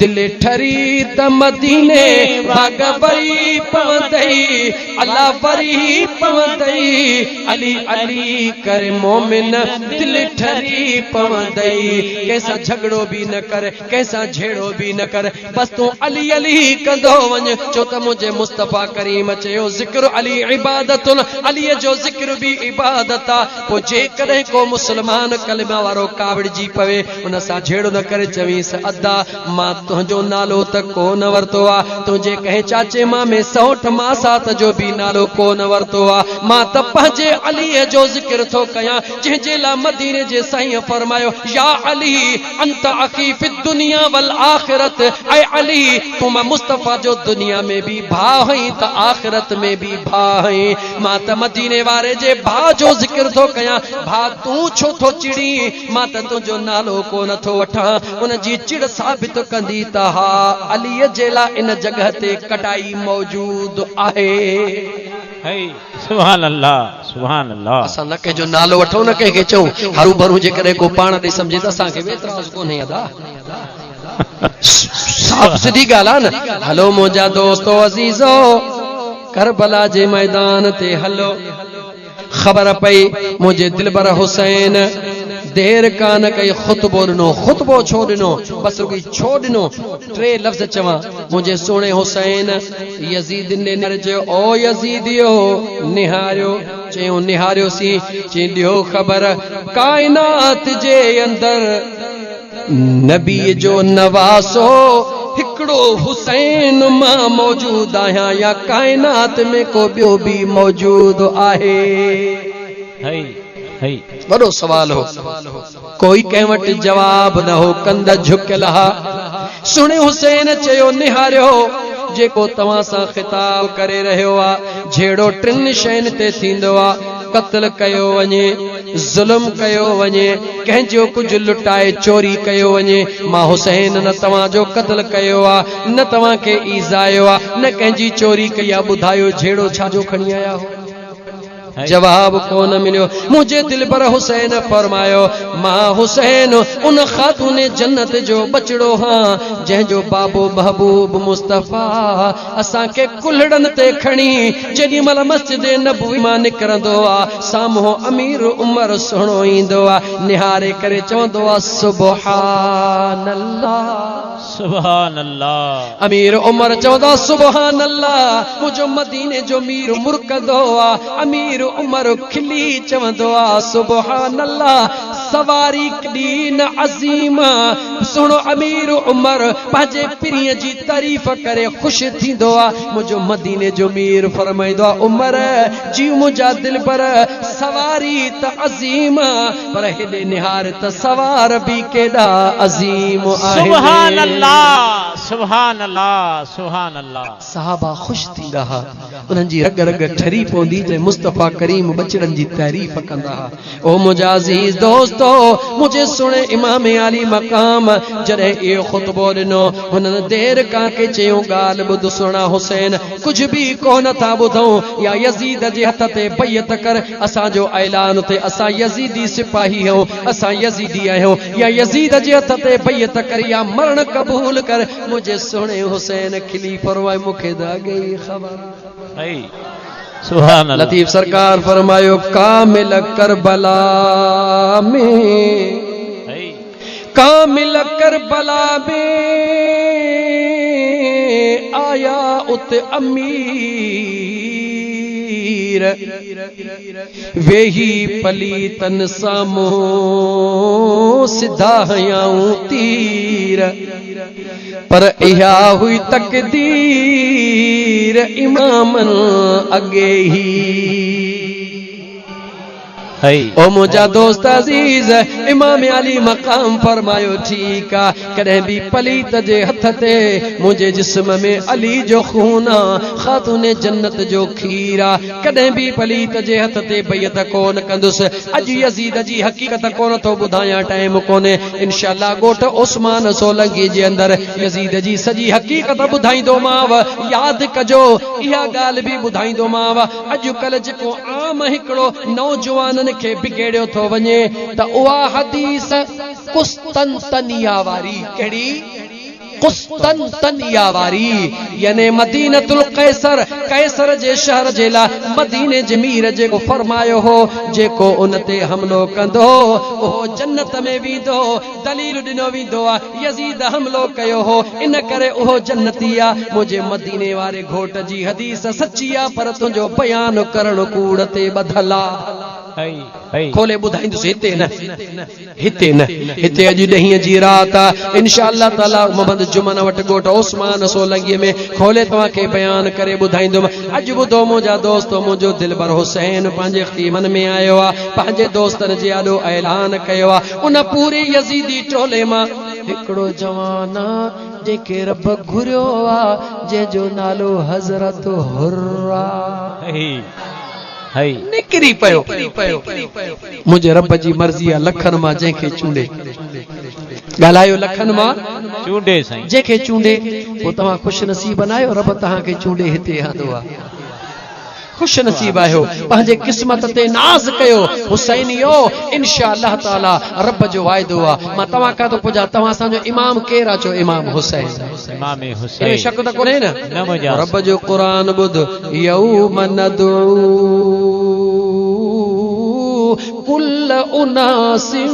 दिलि ठरी त मदीने भाग वरी पवंदई अल्लाह वरी पवंदई अली अली करे मोमिन दिल ठरी पवंदई कैसा झगड़ो भी न कर कैसा झेड़ो भी न कर बस तू अली अली कंदो वञ छो त मुझे मुस्तफा करीम चयो ज़िक्र अली इबादतुन अली जो ज़िक्र भी इबादत आ पो जे कदे को मुसलमान कलमा वारो कावड़जी पवे उन सा झेड़ो न करे चवीस अदा मां तुझो नालो त को न वरतो आ तुझे कहे चाचे मामे सौठ मासात जो भी नालो को न वरतो आ मां त पंहिंजे अली जो ज़िक्र थो कया जंहिंजे ला मदीने जे साईं फरमायो या अली अंत अखी फि दुनिया वल आखिरत ऐ अली तुम मुस्तफा जो दुनिया में भी भा हई त आखिरत में भी भा हई मां त मदीने वारे जे भा जो ज़िक्र थो कया भा तू छो थो चिड़ी मां त तुझो नालो को न थो वठा उन जी चिड़ साबित कंदी त हा अली जे ला इन जगह ते कटाई मौजूद आहे सुभान अल्लाह सुभान अल्लाह असां न कंहिंजो नालो वठूं न कंहिंखे चऊं हरू भरू जे करे को पाण ते समझे त असांखे एतिराज़ कोन्हे अदा साफ़ सिधी ॻाल्हि आहे न हलो मुंहिंजा दोस्तो अज़ीज़ो करबला जे मैदान ते हलो ख़बर पई मुंहिंजे दिलबर हुसैन देर कान कई खुतबो ॾिनो खुतबो छो ॾिनो बस रुकी छो ॾिनो टे लफ़्ज़ चवां मुंहिंजे सोणे हुसैन यज़ीद ने चयो ओ यज़ीदियो निहारियो चयो निहारियोसी चई ॾियो ख़बर काइनात जे अंदर नबी जो नवासो हिकड़ो हुसैन मां मौजूद आहियां या काइनात में को ॿियो भी मौजूद आहे वॾो सवाल हो कोई कंहिं वटि जवाब न हो कंद झुकियल हा सुणे हुसैन चयो निहारियो जेको तव्हां सां ख़िताब करे रहियो आहे जहिड़ो टिनि शयुनि ते थींदो आहे क़त्ल कयो वञे ज़ुल्म कयो वञे कंहिंजो कुझु लुटाए चोरी कयो वञे मां हुसैन न तव्हांजो क़त्ल कयो आहे न तव्हांखे ईज़ायो आहे न कंहिंजी चोरी कई आहे ॿुधायो जहिड़ो छाजो खणी आया हो जवाब कोन मिलियो मुझे दिल पर हुसैन फरमायो मां हुसैन उन खातून जन्नत जो बचड़ो हां जंहिंजो बाबो महबूब मुस्तफा असां के कुल्हड़न ते खणी जेॾी महिल मस्जिद नबवी मां निकिरंदो आहे साम्हूं अमीर उमर सुहिणो ईंदो आहे निहारे करे चवंदो आहे सुभान अल्लाह सुभान अल्लाह अमीर उमर चवंदो सुभान अल्लाह मुझो मदीने जो मीर मुरकंदो आहे अमीर उमर खिली चवंदो आहे सुभान अल्लाह सवारी दीन अज़ीम सुनो अमीर उमर पंहिंजे पीरीअ जी तारीफ़ करे ख़ुशि थींदो आहे मुंहिंजो मदीने जो मीर फरमाईंदो आहे उमर जी मुंहिंजा दिल पर सवारी त अज़ीम पर हेॾे निहार त सवार बि केॾा अज़ीम आहे सुभान अल्लाह सुभान अल्लाह सुभान अल्लाह सहाबा ख़ुशि थींदा हुआ उन्हनि जी रग रग ठरी पवंदी त मुस्तफा करीम बचड़नि जी तारीफ़ कंदा हुआ ओ मुंहिंजा अज़ीज़ दोस्तो मुझे सुणे इमाम आली मकाम जॾहिं इहो ख़ुतबो ॾिनो हुननि देर कां के चयो ॻाल्हि ॿुध सुहिणा हुसैन कुझु बि कोन था ॿुधूं या यज़ीद जे हथ ते बैत कर असांजो ऐलान थिए असां यज़ीदी सिपाही आहियूं असां यज़ीदी आहियूं या यज़ीद जे हथ ते बैत कर या मरण क़बूल कर मुझे सुणे हुसैन खिली फरमाए मूंखे त अॻे ई ख़बर सुभान अल्लाह लतीफ सरकार फरमायो कामिल करबला में कामिल करबला में आया उत अमीर वेही पलीतन सामो सिधा हयाऊं तीर पर इहा हुई तकदीर इमामन अगे ही ओ मुझा दोस्त अजीज इमाम अली मकाम फरमायो ठीक आ कदे भी पलीत जे हथ ते मुझे जिस्म में अली जो खून खातून जन्नत जो खीरा कदे भी पलीत जे हथ ते बैत कोन कंदुस अज यजीद जी हकीकत कोन तो बुधाया टाइम कोने इंशाअल्लाह गोट उस्मान सोलंगी जे अंदर यजीद जी सजी हकीकत बुधाईंदो माव याद कजो इहा गाल भी बुधाईंदो माव अज कल जेको आम हिकड़ो नौजवान के बिगड़ियो थो वने त उहा हदीस कुस्तंतनिया वारी केड़ी कुस्तंतनिया वारी यानी मदीनतुल कैसर कैसर जे शहर जे ला मदीने जमीर जे को फरमायो हो जेको उनते हमलो कंदो ओ जन्नत में वींदो दलील दिनो वींदो आ यजीद हमलो कयो हो इन करे ओ जन्नतिया मुझे मदीने वाले घोट जी हदीस सच्ची आ पर तुझो बयान करण कूड़ ते बधला खोले ॿुधाईंदुसि हिते न हिते अॼु ॾहीं जी रात आहे इंशाअल्लाह ताला मोहम्मद जुमन वटि ॻोठ ओस्मान सोलंगीअ में खोले तव्हांखे बयान करे ॿुधाईंदुमि अॼु ॿुधो मुंहिंजा दोस्त मुंहिंजो दिलबर हुसैन पंहिंजे ख़ीमनि में आयो आहे पंहिंजे दोस्तनि जे ॾाढो ऐलान कयो आहे उन पूरी यज़ीदी टोले मां हिकिड़ो जवान जेके रब घुरियो आहे जंहिंजो नालो हज़रत हुर्रा निकिरी पियो मुझे रब जी मर्ज़ी आहे लखनि मां जंहिंखे चूंडे ॻाल्हायो लखनि मां चूंडे साईं जंहिंखे चूंडे पोइ तव्हां ख़ुशि नसीब बनायो रब तव्हांखे चूंडे हिते आंदो आहे खुश नसीब आयो पंहिंजे क़िस्मत ते नाज़ कयो हुसैनियो इंशाअल्लाह ताला रब जो वाइदो आहे मां तव्हां खां थो पुछां तव्हां असांजो इमाम केरु आहे चो इमाम हुसैन इमाम हुसैन इन शक त कोन्हे न रब जो क़ुरान ॿुध यौम नदऊ कुल उनासिम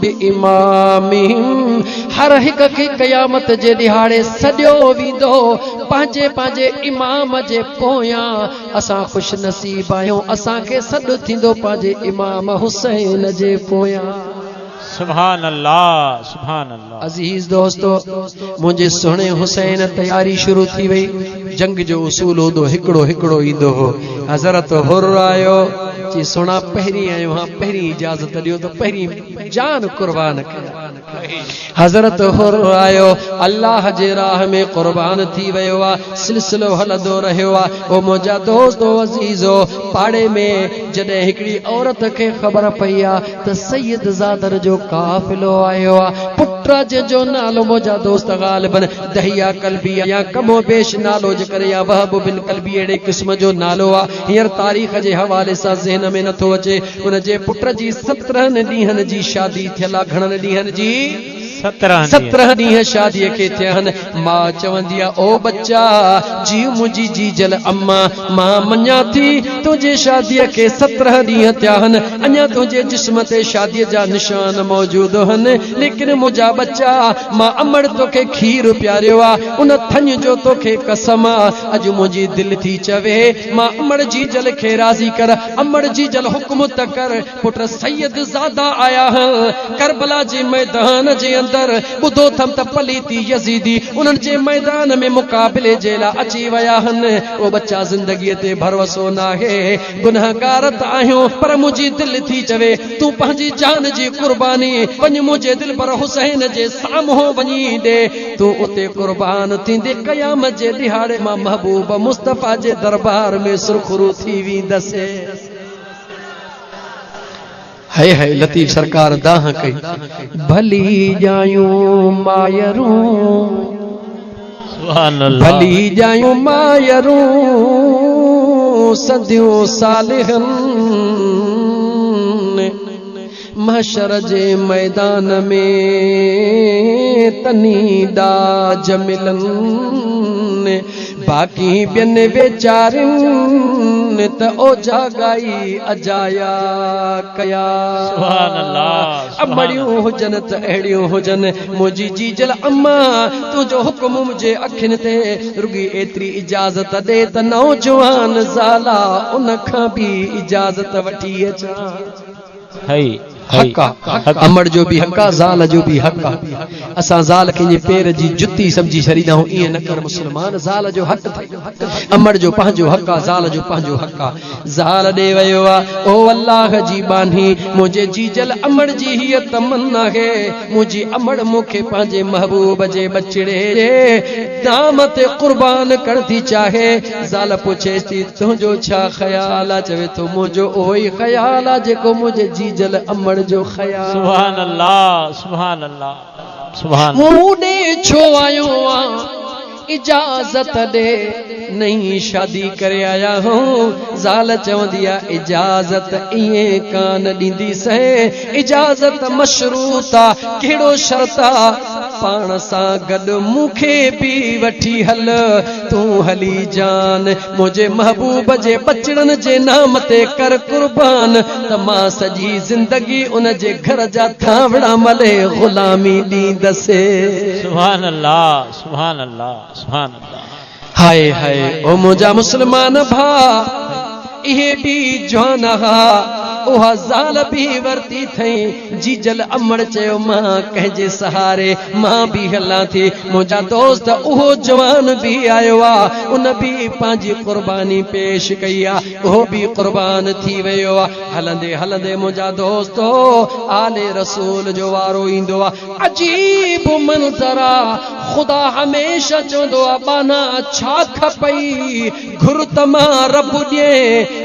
बिइमामिहिम हर हिक खे क़यामत जे ॾिहाड़े सॼो वींदो पंहिंजे पंहिंजे इमाम जे पोयां असां ख़ुश नसीब आहियूं असांखे सॾु थींदो पंहिंजे इमाम हुसैन जे पोयां सुभान अल्लाह सुभान अल्लाह अजीज दोस्तो मुझे सुने हुसैन तैयारी शुरू थी वई जंग जो उसूल होदो हिकड़ो हिकड़ो ईंदो हो हज़रत हुर्र आयो जी सुना पहिरी आयो हां पहिरी इजाजत दियो तो पहिरी जान कुर्बान कया हज़रत हुर्र आयो अल्लाह जे राह में कुर्बान थी वयो आ सिलसिलो हलदो रहियो आ ओ मुंहिंजा दोस्तो अजीजो पाड़े में जॾहिं हिकिड़ी औरत खे ख़बर पई आ त सैयद ज़ादर जो काफ़िलो आयो आ पुट जो नालो मुंहिंजा दोस्त ग़ालिबन दहिया कल्बी या कमो बेश नालो जे करे या वहब बिन कल्बी अहिड़े क़िस्म जो नालो आ हींअर तारीख़ जे हवाले सां ज़हन में नथो अचे उन जे पुट जी 17 ॾींहनि जी शादी थियल आहे घणनि ॾींहनि जी 17 ॾींहं शादीअ खे थिया आहिनि मां चवंदी आहे ओ बच्चा जी मुंहिंजी जीजल अम्मा मां मञा थी तुंहिंजे शादीअ खे 17 ॾींहं थिया आहिनि अञा तुंहिंजे जिस्म ते शादीअ जा निशान मौजूद आहिनि लेकिन मुंहिंजा बच्चा मां अमड़ तोखे खीर पियारियो आहे उन थन जो तोखे कसम आहे अॼु मुंहिंजी दिलि थी चवे मां अमड़ जीजल खे राज़ी कर अमड़ जीजल हुक्म त कर पुट सैयद ज़ादा आया करबला जे मैदान जे अंदर बुधो थम त पलीती यजीदी उन्हनि जे मैदान में मुकाबले जे लाइ अची विया आहिनि ओ बच्चा ज़िंदगीअ ते भरोसो नाहे गुनहगार त आहियूं पर मुंहिंजी दिलि थी चवे तूं पंहिंजी जान जी कुर्बानी वञ मुंहिंजे दिलि पर हुसैन जे साम्हूं वञी ॾे तूं उते कुर्बान थींदे क़यामत जे ॾिहाड़े मां महबूब मुस्तफ़ा जे दरबार में सुरखरू थी वेंदसि है है लतीफ सरकार दाह कई भली जायूं मायरूं सुभान अल्लाह भली जायूं मायरूं सदियों सालिहन महशर जे मैदान में तनी दाज मिलन बाकी ॿियनि वेचारिन त ओ जागाई अजाया कया सुभान अल्लाह अमड़ियूं हुजन त अहिड़ियूं हुजन मुंहिंजी जीजल अम्मा तुंहिंजो हुक्म मुंहिंजे अखियुनि ते रुगी एतिरी इजाज़त ॾे त नौजवान ज़ाला उन खां बि इजाज़त वठी अचां हक़ अमड़ जो भी हक़ ज़ाल जो भी हक़ असां ज़ाल कंहिंजे पेर जी जुती समझी छॾींदा आहियूं ईअं न कर मुस्लमान ज़ाल जो हक़ अमड़ जो पंहिंजो हक़ ज़ाल जो पंहिंजो हक़ ज़ाल ॾे वियो आहे ओ अल्लाह जी बानी मुंहिंजे जीजल अमड़ जी हीअ तमन्ना आहे मुंहिंजी अमड़ मूंखे पंहिंजे महबूब जे बचड़े जे दाम ते क़ुर्बान कर थी चाहे ज़ाल पुछे थी तुंहिंजो छा ख़्याल आहे चवे थो मुंहिंजो उहो ई ख़्याल आहे जेको मुंहिंजे जीजल अमड़ जो ख़याल सुभान अल्लाह सुभान अल्लाह सुभान मूने छो आयो आ इजाजत दे नहीं शादी करे आया हूं ज़ाल चवंदी आहे इजाजत इएं कान ॾींदी से इजाजत मशरूत आहे कहिड़ो शर्त आहे पाण सां गॾु मूंखे बि वठी हल तू हली जान मुझे महबूब जे बचड़न जे नाम ते कर कुर्बान त मां सजी जिंदगी उन जे घर जा थावड़ा मले गुलामी दींदसे। सुभान अल्लाह सुभान अल्लाह सुभान अल्लाह। हाय हाय ओ मुझा मुसलमान भा इहे भी जवान हा उहा ज़ाल भी वरती थई जी जल अमड़ चयो मां कंहिंजे सहारे मां भी हलां थी। मुंहिंजा दोस्त उहो जवान भी आयो आ उन भी पंहिंजी कुर्बानी पेश कई आ उहो भी कुर्बान थी वियो आ। हलंदे हलंदे मुंहिंजा दोस्तो आले रसूल जो वारो ईंदो आ। अजीब मंज़र आ ख़ुदा हमेशा चवंदो आ बाना छा खपई घुर तमां रब ॾे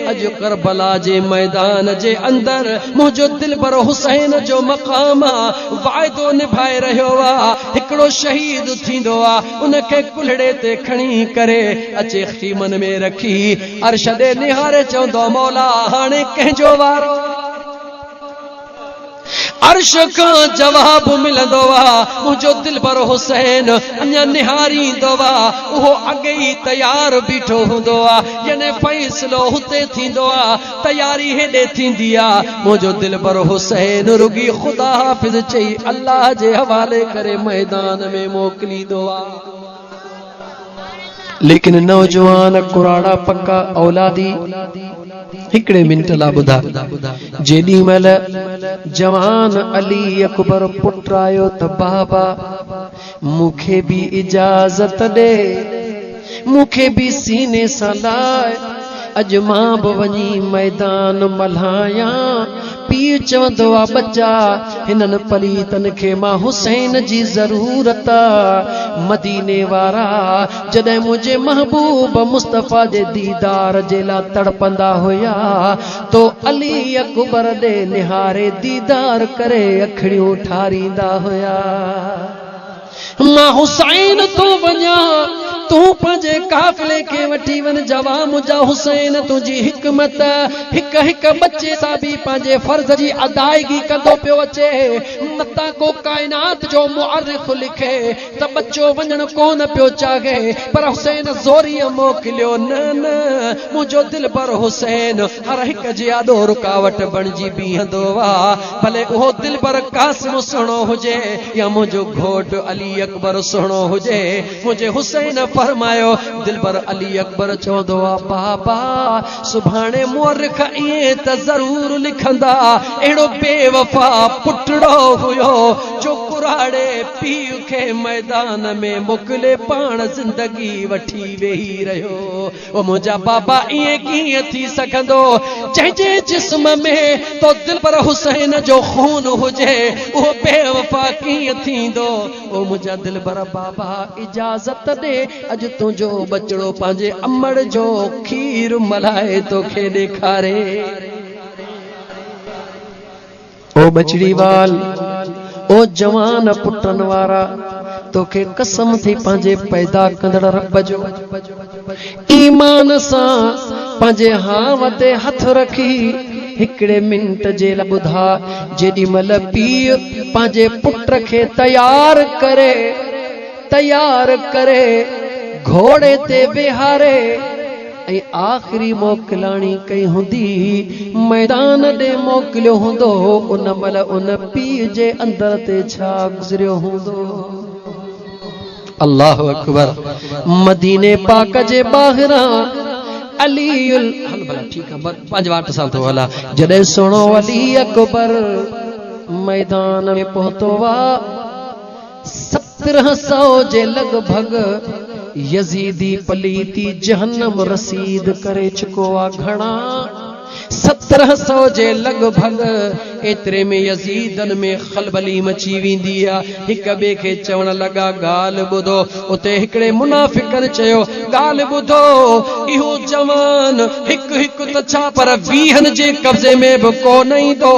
अॼु करबला जे मैदान जे अंदर मुझो दिल पर हुसैन जो मकाम वायदो निभाए रहियो आ। हिकड़ो शहीद थींदो आ उनखे कुल्हड़े ते खणी करे अचे खीमन में रखी अर्श ॾे निहारे चवंदो मौला हाणे कंहिंजो वारो। अर्श का जवाब मिलंदो आ मुझो दिल पर हुसैन अञा निहारींदो आ उहो अॻे ई तयार बीठो हूंदो आ याने फ़ैसिलो हुते थींदो आ तयारी हेॾे थींदी आ। मुझो दिल पर हुसैन रुगी ख़ुदा हाफ़िज़ चई अल्लाह जे हवाले करे मैदान में मोकिलींदो आ। लेकिन नौजवान कुराड़ा पक्का औलादी हिकड़े मिंट ला ॿुधा जेॾी महिल जवान अली अकबर पुट आयो त बाबा मूंखे भी इजाज़त ॾे मूंखे भी सीने सां लाए अॼु मां बि वञी मैदान मल्हाया। पीउ चवंदो आ बच्चा हिननि पलीतन खे मां हुसैन जी ज़रूरत आ। मदीने वारा जॾहिं मुंहिंजे महबूब मुस्तफ़ा जे दीदार जे लाइ तड़पंदा हुया तो अली अकबर ॾे निहारे दीदार करे अखड़ियूं ठारींदा हुया। मां हुसैन तो वञा तू पंहिंजे काफ़िले खे वठी वञ जवा मुंहिंजा हुसैन तुंहिंजी हिकमत हिक हिक बच्चे सां भी पंहिंजे फर्ज़ जी अदायगी कंदो पियो अचे। मतां को काइनात जो मुअर्रिख़ लिखे त बच्चो वञण कोन पियो चाहे पर हुसैन ज़ोरीअ मोकिलियो न न मुंहिंजो दिल पर हुसैन हर हिक जी आॾो रुकावट बणिजी बीहंदो आ भले उहो दिल पर कासिम सुहिणो हुजे या मुंहिंजो घोट अली अकबर सुहिणो हुजे। मुंहिंजे हुसैन फरमायो दिल पर अली अकबर चवंदो आ बाबा सुभाणे मुअर्रिख़ ईअं त ज़रूर लिखंदा अहिड़ो बेवफ़ा पुटड़ो हुयो जो कुराड़े पीउ खे मैदान में मोकिले पाण ज़िंदगी वठी वेही रहियो। ओ मुंहिंजा बाबा ईअं कीअं थी सघंदो जंहिंजे जिस्म में तो दिल पर हुसैन जो खून हुजे उहो बेवफ़ा कीअं थींदो। ओ मुंहिंजा दिल पर बाबा इजाज़त ॾे अॼु तुंहिंजो बचड़ो पंहिंजे अमड़ जो खीर मल्हाए तोखे ॾेखारे। ओ बचड़ी वाल ओ जवान पुटन वारा तोखे कसम थी पंहिंजे पैदा कंदड़ रब जो ईमान सां पंहिंजे हाव ते हथ रखी हिकड़े मिंट जे लाइ ॿुधा जेॾी महिल पीउ पंहिंजे पुट खे तयार करे घोड़े ते विहारे ऐं आख़िरी मोकिलाणी कई हूंदी मैदान ॾे मोकिलियो हूंदो उन महिल उन पीउ जे अंदर ते छा गुज़रियो हूंदो। अल्लाहु अकबर। मदीने पाक जे ॿाहिरां अलीउल हल भला ठीक है 5 वाट साल तो हला जॾहिं सुणो अली अकबर मैदान में पहुतो वा 1700 जे लगभग यजीदी पलीती जहन्नम रसीद करे चुको आ। घणा 1700 जे लगभग एतिरे में यजीदन में खलबली मची वेंदी आ। हिक ॿिए खे चवण लॻा ॻाल्हि ॿुधो। उते हिकिड़े मुनाफ़िकनि चयो ॻाल्हि ॿुधो इहो जवान हिकु हिकु त छा पर 20 जे कब्ज़े में बि कोन ईंदो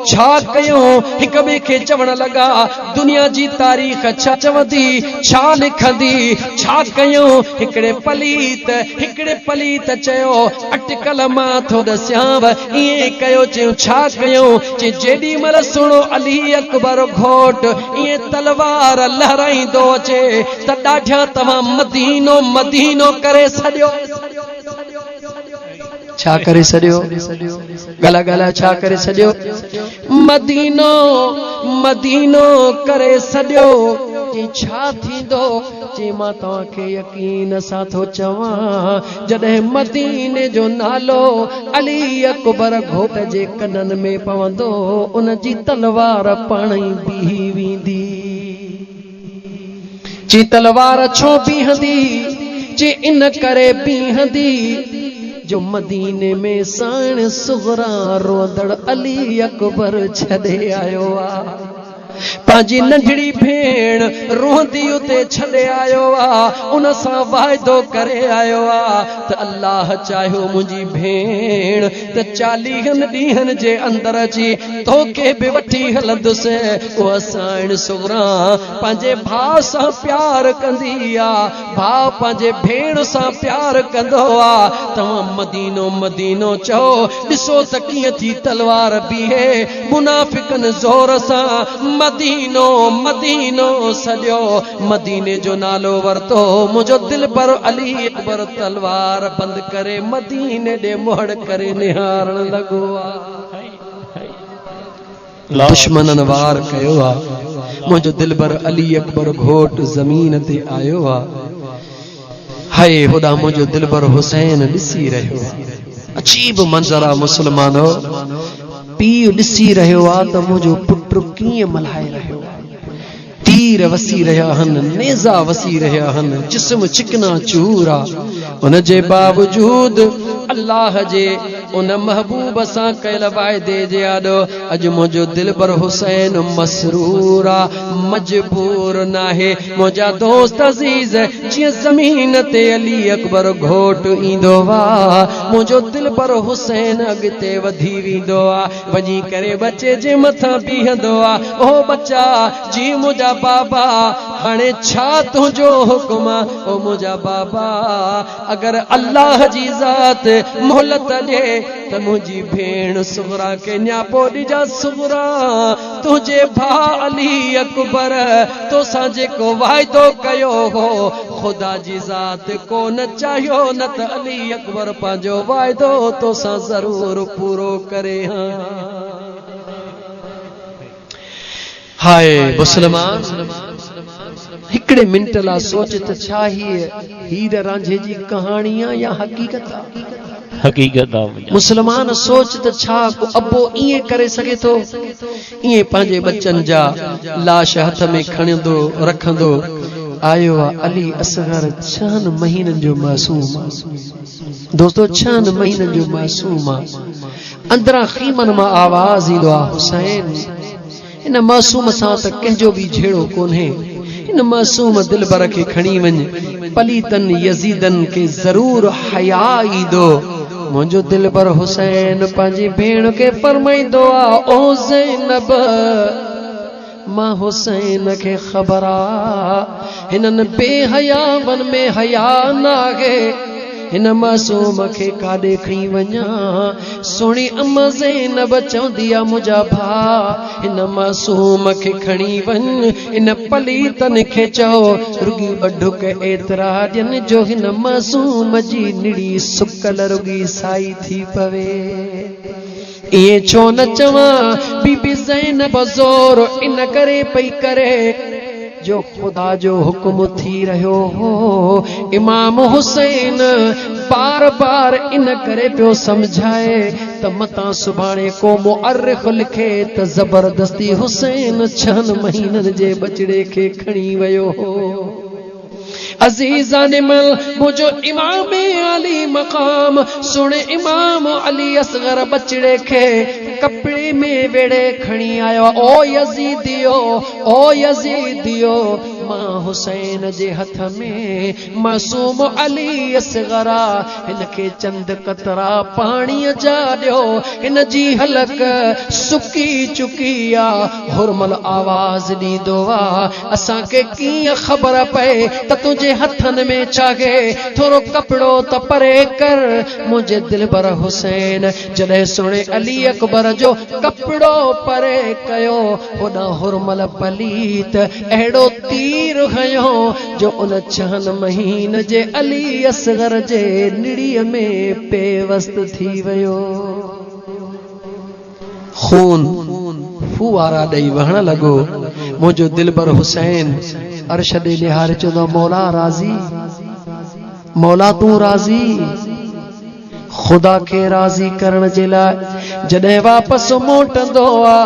छा कयो हिक ॿिए खे चवण लॻा दुनिया जी तारीख़ छा चवंदी छा लिखंदी छा कयो हिकिड़े पलीत चयो अटकल मां थो दसियांव ईअं कयो चयो छा कयो जे जेॾी महिल सुणो अली अकबर घोट ईअं तलवार लहराईंदो अचे त ॾाढा तव्हां मदीनो मदीनो करे छॾियो छा करे छॾियो गला गला छा करे छॾियो मदीनो मदीनो करे छॾियो जी छा थींदो जी मां तव्हांखे यकीन सां थो चवां जॾहिं मदीने जो नालो अली अकबर घोट जे कननि में पवंदो उन जी तलवार पाण ई बीही वेंदी जी तलवार छो बीहंदी जी इन करे बीहंदी जो मदीने में साण सुगरा रोदड़ अली अकबर छॾे आयो आ पंहिंजी नंढड़ी भेण रोंदी उते छॾे आयो आ उन सां वाइदो करे आयो आ त अल्लाह चाहियो मुंहिंजी भेण त 40 ॾींहंनि जे अंदरि अची तोखे बि वठी हलंदुसि उहा साण सुगरा पंहिंजे भाउ सां प्यार कंदी आ भाउ पंहिंजे भेण सां प्यार कंदो आ तव्हां मदीनो मदीनो चओ ॾिसो त कीअं थी तलवार बीहे मुनाफ़िकनि ज़ोर सां मदीनो मदीनो सॼो मदीने जो नालो वरतो मुंहिंजो दिल पर अली अकबर तलवार बंदि करे मदीने ॾे मोड़ करे निहारण लॻो आहे दुश्मननि वार कयो आहे मुंहिंजो दिल पर अली अकबर घोट ज़मीन ते आयो आहे हाय होॾां मुंहिंजो दिल पर हुसैन ॾिसी रहियो आहे अजीब मंज़र आहे मुस्लमानो पीउ ॾिसी रहियो आहे त मुंहिंजो पुटु कीअं मल्हाए रहियो आहे तीर वसी रहिया आहिनि नेज़ा वसी रहिया आहिनि जिस्म चिकना चूर आहे उन जे बावजूद अल्लाह जे उन महबूब सां कयल वाइदे जे आॾो अॼु मुंहिंजो दिल पर हुसैन मसरूर आहे मजबूर नाहे मुंहिंजा दोस्त अज़ीज़ जीअं ज़मीन ते अली अकबर घोट ईंदो आहे मुंहिंजो दिल पर हुसैन अॻिते वधी वेंदो आहे वञी करे बचे जे मथां बीहंदो आहे ओ बच्चा जी मुंहिंजा बाबा हाणे छा तुंहिंजो हुकुम आहे ओ मुंहिंजा बाबा अगरि अल्लाह जी ज़ात मोहलत ॾे त मुंहिंजी भेण सुगरा खे न्यापो ॾिजा सुगरा तुंहिंजे भाउ अली अकबर तोसां जेको वाइदो कयो हो ख़ुदा जी ज़ात कोन चाहियो न त अली अकबर पंहिंजो वाइदो तोसां ज़रूर पूरो करे हाय मुस्लमान हिकिड़े मिंट लाइ सोच त छा हीर रांझे जी कहाणी आहे या हक़ीक़त आहे हक़ीक़त आहे मुस्लमान सोच त छा को अबो ईअं करे सघे थो ईअं पंहिंजे बच्चनि जा लाश हथ में खणंदो रखंदो आयो आहे अली असगर 6 महीननि जो मासूम आहे दोस्तो 6 महीननि जो मासूम आहे अंदरां खीमनि मां आवाज़ ईंदो आहे हुसैन इन मासूम सां त कंहिंजो बि झेड़ो कोन्हे इन मासूम दिलबर खे खणी वञ पलीतन यज़ीदन खे ज़रूर हया ईंदो मुंहिंजो दिलबर हुसैन पंहिंजी भेण खे फरमाईंदो आहे ओ ज़ैनब मां हुसैन खे ख़बर आहे हिननि बेहयावन में हया न आहे हिन मासूम खे काॾे खणी वञा सोणी अम्मा ज़ैनब चवंदी आहे मुंहिंजा भाउ हिन मासूम खे खणी वञ इन पलीतन खे चओ रुगी बढुक एतिरा ॾियनि जो हिन मासूम जी निड़ी सुकल रुगी साई थी पवे इएं छो न चवां बीबी ज़ैनब ज़ोर इन करे पई करे जो खुदा जो हुक्म थी रहियो हो इमाम हुसैन बार बार इन करे पियो समझाए त मतां सुभाणे को मुअर्रिख लिखे त ज़बरदस्ती हुसैन 6 महीननि जे बचड़े खे खणी वियो हो अजीज़ान मुझो इमाम अली मकाम सुन इमाम अली असगर बचड़े के कपड़े में वेड़े खणी आयो ओ यजीदियो इमाम हुसैन जे हथ में मासूम अली असगरा इनके चंद कतरा पानी जा दियो इन जी हलक सुकी चुकी आ हुरमल आवाज दी दुआ असा के की खबर पे त तुझे हथन में चाहे थोरो कपड़ो त परे कर मुझे दिलबर हुसैन जॾहिं सुणे अली अकबर जो कपड़ो परे कयो होॾा हुरमल पलीत अहिड़ो तीर हयो जो उन 6 महीन जे अली असगर जे निड़ीअ में पेवस्त थी वियो खून फुवारा ॾेई वहण लॻो मुंहिंजो दिलबर हुसैन अर्श ॾे निहारे चवंदो मौला राज़ी मौला तू राज़ी खुदा के राज़ी करण जे लाइ जॾहिं वापसि मोटंदो आ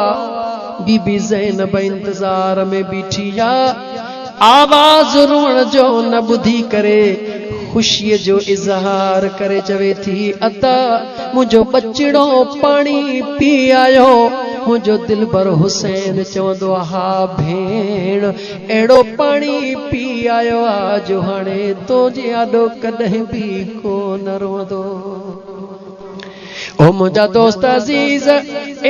बीबी ज़ैनब इंतज़ार में बीठी आ आवाज़ रोअण जो न ॿुधी करे खुशीअ जो इज़हार करे चवे थी अता मुंहिंजो बचड़ो पाणी पी आयो मुझो दिलबर हुसैन चवंदो हा भेण एड़ो पानी पी आयो आज हाणे तो जे आडो कदहीं भी कोन रोंदो ओ मुझा दोस्त अजीज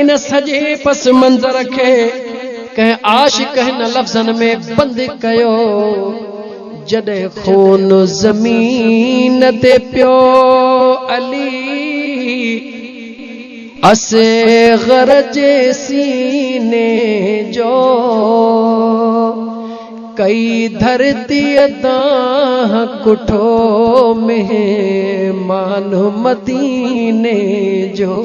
इन सजे पस मंजर के कह आशिक हिन लफ्ज़न में बंद कयो जडे खून जमीन ते पियो अली असग़र जे सीने जो कई धरती दाह कुठो मेहमान मदीने जो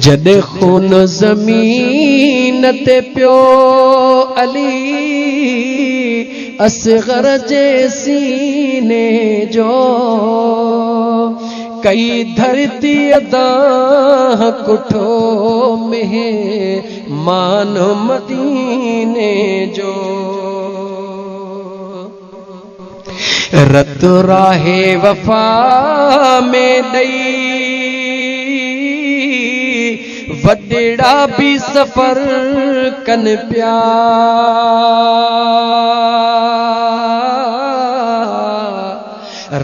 जॾहिं खून ज़मीन ते पियो अली असग़र जे सीने जो कई धरती दाह कुठो मेहमान मदीने जो रत राहे वफा में दई वडेड़ा भी सफर कन प्या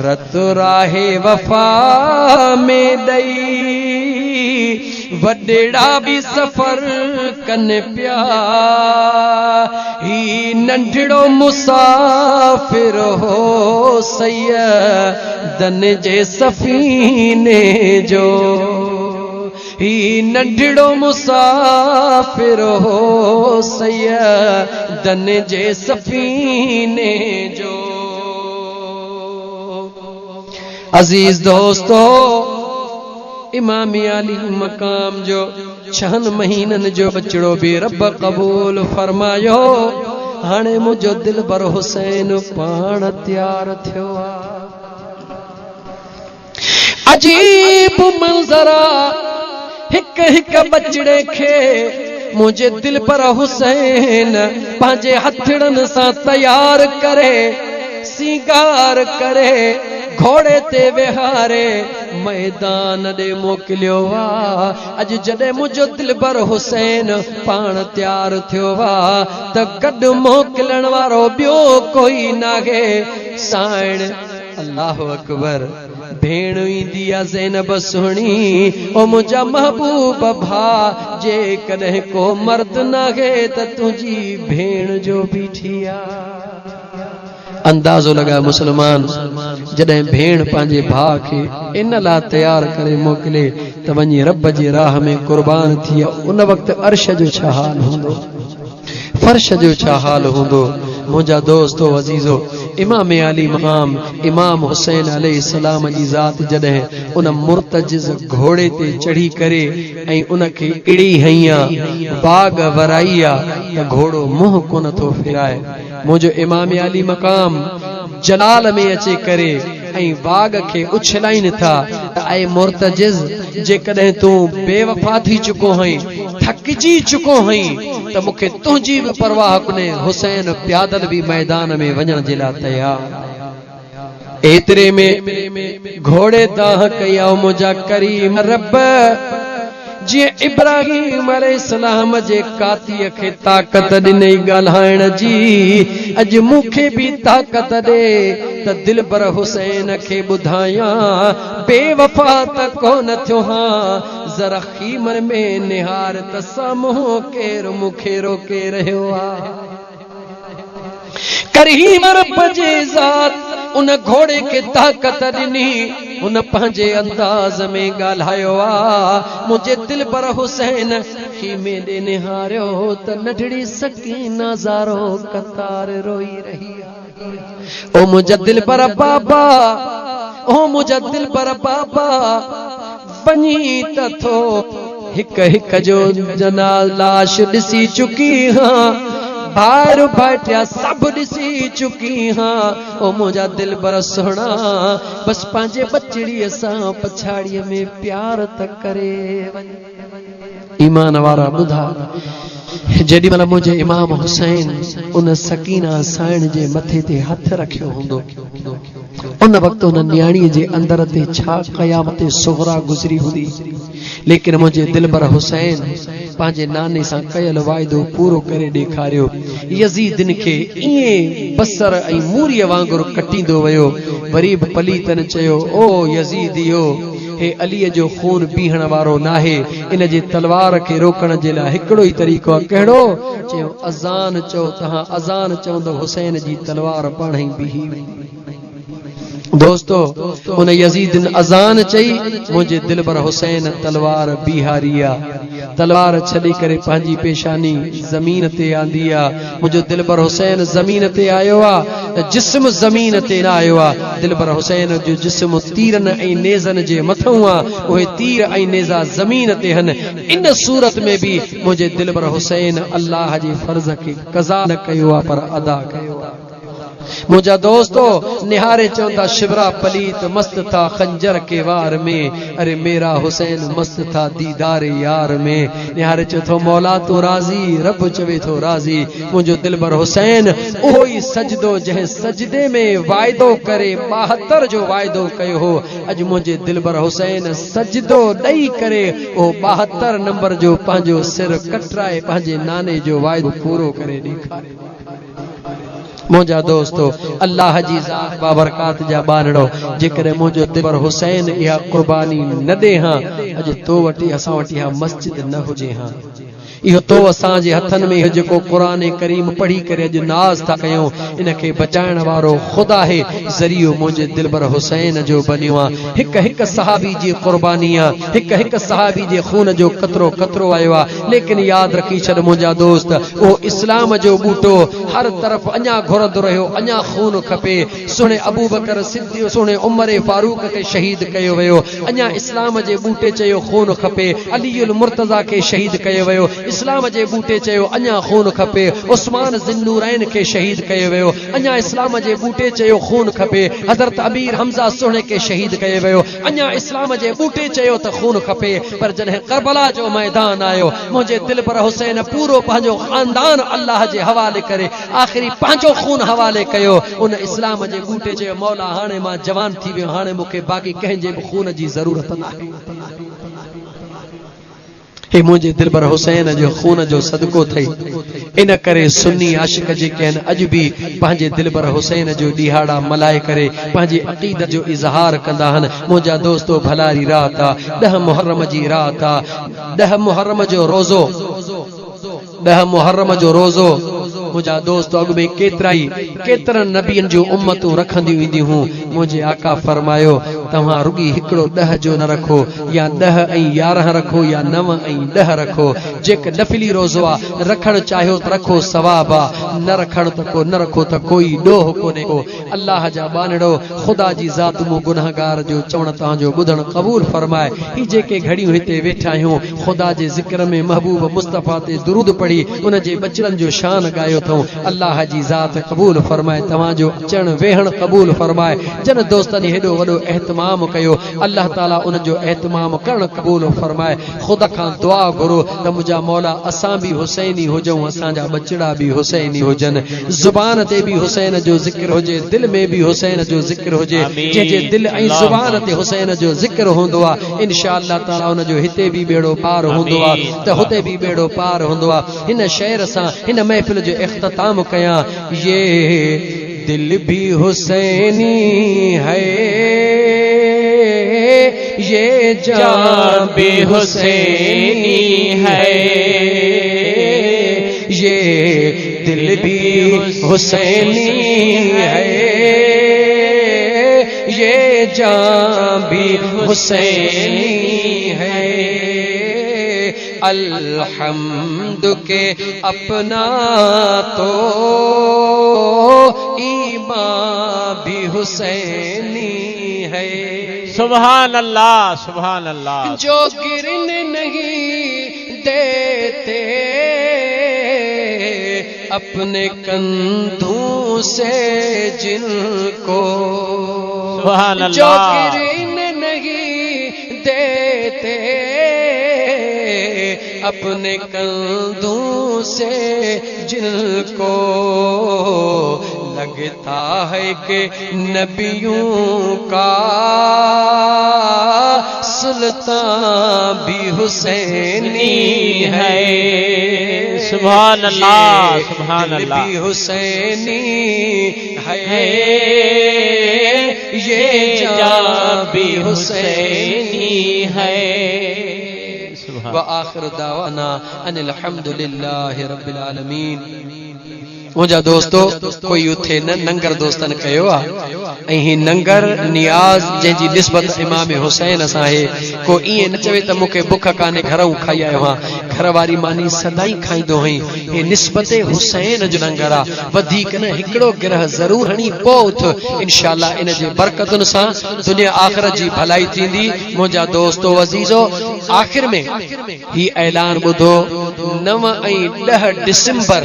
रत राहे वफा में दई वडेड़ा भी सफर कन प्या ही नंढड़ो मुसाफिर हो सैयदन जे सफीने जो ही नंढड़ो मुसाफिर हो सैयदन जे सफीने जो अजीज दोस्तों इमाम अली मकाम जो 6 महीनन जो बचड़ो भी रब कबूल फरमायो हाणे मुझो दिलबर हुसैन पाण तैयार थियो अजीब मंजरा हिक हिक बचड़े के मुझे दिलबर हुसैन पांजे हथड़न सा तैयार करे सिंगार करे घोड़े ते विहारे मैदान दे मोकिलियो वा अज जॾहिं मुझो दिलबर हुसैन पाण तैयार थियो वा त गॾु मोकिलण वारो ॿियो कोई नाहे साइण अल्लाह अकबर भेण ईंदी आ ज़ैनब सुहिणी ओ मुंहिंजा महबूब भा जे कॾहिं को मर्द नाहे त तुंहिंजी भेण जो बीठी आ अंदाजो लगा मुसलमान जॾहिं भेण पंहिंजे भाउ खे इन लाइ तैयार करे मोकिले त वञी रब जी राह में कुर्बान थी उन वक़्तु अर्श जो छा हाल हूंदो फर्श जो छा हाल हूंदो मुझा दोस्तो अजीजो इमाम अली मकाम इमाम हुसैन अलैहिस्सलाम जी ज़ात जॾहिं उन मुर्तजिज़ घोड़े ते चढ़ी करे ऐं उन खे इड़ी हईया बाग वराईया त घोड़ो मुंह कोन थो फिराए मुझो इमाम अली मकाम जलाल में अचे करे ऐं बाग के उछलाइन था ऐं मुर्तजिज़ जेकॾहिं तूं बेवफा थी चुको हई थकजी चुको हई त मूंखे तुंहिंजी बि परवाह कोन्हे हुसैन प्यादल भी मैदान में वञण जे लाइ तैयार एतिरे में घोड़े दाह कया मुंहिंजा करीम रब जे इब्राहिम अलैहिस्सलाम जे कातीअ खे ताक़त ॾिनई ॻाल्हाइण जी, अज मूंखे भी ताक़त दे त दिलबर हुसैन खे ॿुधायां बेवफा त कोन थियो हां, ज़रा खीमर में निहार त साम्हूं केरु मूंखे रोके रहियो आहे। करीम रब जे ज़ात उन घोड़े के ताक़त ॾिनी, उन पंहिंजे अंदाज़ में ॻाल्हायो आ। मुंहिंजे दिल पर हुसैन खीमे ॾे निहारियो त नढड़ी सकीना ज़ारो कतार रोई रही आ। ओ मुंहिंजा दिल पर बाबा, ओ मुंहिंजा दिल पर बाबा, वञी त थो हिक हिक जो जनाज़ लाश ॾिसी चुकी हां, भार भाटिया सब ॾिसी चुकी हां। ओ मुंहिंजा दिल बर सोना, बस पंहिंजे बचड़ीअ सां पछाड़ीअ में प्यार त करे वञ। ईमान वारा ॿुधा, जेॾी महिल मुंहिंजे इमाम हुसैन उन सकीना साइण जे मथे ते हथ रखियो हूंदो, उन वक़्तु उन न्याणीअ जे अंदर ते छा क़यामत सुग़रा गुज़री हूंदी। लेकिन मुंहिंजे दिलबर हुसैन पंहिंजे नाने सां कयल वाइदो पूरो करे ॾेखारियो। यज़ीदन खे ईअं बसर ऐं मूरीअ वांगुरु कटींदो वियो। वरी बि पलीतन चयो, ओ यज़ीदियो, हे अलीअ जो खून पीहण वारो नाहे, इन जे तलवार खे रोकण जे लाइ हिकिड़ो ई तरीक़ो आहे। कहिड़ो? चयो अज़ान चओ। तव्हां अज़ान चवंदो हुसैन जी तलवार पाण ई बीही वेंदी। दोस्तो, उन यज़ीद अज़ान चई, मुंहिंजे दिलबर हुसैन तलवार बीहारी आहे। तलवार छॾी करे पंहिंजी पेशानी ज़मीन ते आंदी आहे। मुंहिंजो दिलबर हुसैन ज़मीन ते आयो आहे, जिस्म ज़मीन ते न आयो आहे। दिलबर हुसैन जो जिस्म तीरनि ऐं नेज़नि जे मथां आहे, उहे तीर ऐं नेज़ा ज़मीन ते आहिनि। इन सूरत में बि मुंहिंजे दिलबर हुसैन अल्लाह जे फर्ज़ खे क़ज़ा न कयो आहे, पर अदा कयो आहे। मुझा दोस्तों निहारे चौंदा शिवरा पलीत मस्त था खंजर के वार में, अरे मेरा हुसैन मस्त था दीदार यार में। निहारे चौथो मौला तो राजी, रब चवे थो राजी। मुझो दिलबर हुसैन ओ ही सजदो जह सजदे में वायदो करे 72 जो वायदो कयो हो। अज मुझे दिलबर हुसैन सजदो ॾेई करे ओ 72 नंबर जो पंहिंजो सिर कटराए पंहिंजे नाने जो वायदो पूरो करे ॾेखारे। मुझा दोस्तों अल्लाह जी ज़ात बाबरकात जा बानड़ो, जेकर मुझो दिलबर हुसैन या कुर्बानी न दे हां, अज तो वटी असां वटी हा मस्जिद न हुजे हां। इहो तो असां जे हथन में जेको क़ुरान करीम पढ़ी करे अज नाज़ था कयूं, इनके बचाइण वारो खुदा है। ज़रियो मुझे दिलबर हुसैन जो बनियो आ। हिक हिक सहाबी जी कुर्बानी आ, हिक हिक सहाबी जे खून जो कतरो कतरो आयो आ। लेकिन याद रखी छड़ मुझा दोस्त, ओ इस्लाम जो बूटो हर तरफ अञा घुरंदो रहियो, अञा खून खपे। सुने अबू बकर सिद्दीक़, सुने उमर फारूक के शहीद कयो वियो, अञा इस्लाम जे बूटे चयो खून खपे। अलीउल मुर्तज़ा के शहीद कयो वियो, इस्लाम जे बूटे चयो अञा खून खपे। उस्मान ज़िन्नूरैन के शहीद कयो वियो, अञा इस्लाम जे बूटे चयो खून खपे। हज़रत अमीर हमज़ा सुणे के शहीद कयो वियो, अञा इस्लाम जे बूटे चयो त खून खपे। पर जॾहिं करबला जो मैदान आयो, मुंहिंजे दिलबर हुसैन पूरो पंहिंजो ख़ानदान अल्लाह जे हवाले करे आख़िरी पंहिंजो खून हवाले कयो। उन इस्लाम जे बूटे चयो मौला हाणे मां जवान थी वियो, हाणे मूंखे बाक़ी कंहिंजे बि खून जी ज़रूरत नाहे। हे मुझे दिलबर हुसैन जो खून जो सदको थई। इन करे सुन्नी आशिक जेके आहिनि अॼु बि पंहिंजे दिलबर हुसैन जो ॾिहाड़ा मल्हाए करे पंहिंजी अक़ीदत जो इज़हार कंदा आहिनि। मुंहिंजा दोस्तो भलारी रात आहे, 10 मुहर्रम जी रात आहे, 10 मुहर्रम जो रोज़ो, 10 मुहर्रम जो रोज़ो। मुझा दोस्त अॻु में केतिरनि नबियनि जूं उम्मतूं रखंदियूं ईंदियूं हुयूं। मुंहिंजे आका फरमायो तव्हां रुगी हिकिड़ो 10 जो न रखो, या 10 ऐं 11 रखो, या 9 ऐं 10 रखो। जेके नफ़िली रोज़ो आहे रखणु चाहियो त रखो, सवाब आहे। न रखणु त को न रखो त कोई ॾोह कोन्हे को। अल्लाह जा बानड़ो, ख़ुदा जी ज़ात मूं गुनाहगार जो चवण तव्हांजो ॿुधणु क़बूल फरमाए। ही जेके घड़ियूं हिते वेठा आहियूं, ख़ुदा जे ज़िक्र में महबूब मुस्तफ़ा ते दुरूद पढ़ी उन जे बचड़नि जो शान गायो अथऊं। अल्लाह जी ज़ात क़बूल फरमाए, तव्हांजो अचणु वेहणु क़बूल फरमाए। जन दोस्तनि हेॾो वॾो एहतमाम एहतमाम कयो अल्लाह ताला उन जो एहतमाम करण क़बूल फरमाए। खुदा खां दुआ घुरो त मुंहिंजा मौला असां भी हुसैनी हुजऊं, असांजा बचड़ा भी हुसैनी हुजन, ज़ुबान ते भी हुसैन जो ज़िक्र हुजे, दिल में भी हुसैन जो ज़िक्र हुजे। जंहिंजे दिल ऐं ज़ुबान ते हुसैन जो ज़िक्र हूंदो आहे इंशाअल्लाह ताला उन जो हिते भी बेड़ो पार हूंदो आहे त हुते भी बेड़ो पार हूंदो आहे। हिन शेर सां हिन महफ़िल जो इख्तिताम कयां। ये दिल भी हुसैनी है, ये जान भी हुसैनी है, ये दिल भी हुसैनी है, ये जान भी हुसैनी है। अल्हम्द के अपना तो ईमान भी हुसैनी है। सुभान अल्लाह, सुभान अल्लाह। जो गिरने नहीं देते अपने कंधों से जिनको, सुभान अल्लाह। जो गिरने नहीं देते अपने कंधों से जिनको, लगता है कि नबियों का सुल्तान भी हुसैनी है। सुभान अल्लाह, सुभान अल्लाह। भी हुसैनी है, ये जान भी हुसैनी है। व आखिर दावाना अनिल हम्दुलिल्लाहि रब्बिल आलमीन। मुंहिंजा दोस्तो कोई उथे न नंगर दोस्तन कयो आहे ऐं ही नंगर नियाज़ जंहिंजी निस्बत इमाम हुसैन सां आहे। को ईअं न चवे त मूंखे बुख कान्हे घरऊं खाई आयो आहियां, घर वारी मानी सदाई खाईंदो हुई। हे निस्बत हुसैन जो नंगर आहे। वधीक न हिकिड़ो गिरह ज़रूर हणी पोइ उथ, इंशाअल्लाह इन जे बरकतुनि सां दुनिया आख़िरत जी भलाई थींदी। मुंहिंजा दोस्तो अज़ीज़ो, आख़िर में ही ऐलान ॿुधो। 9 ऐं 10 डिसेंबर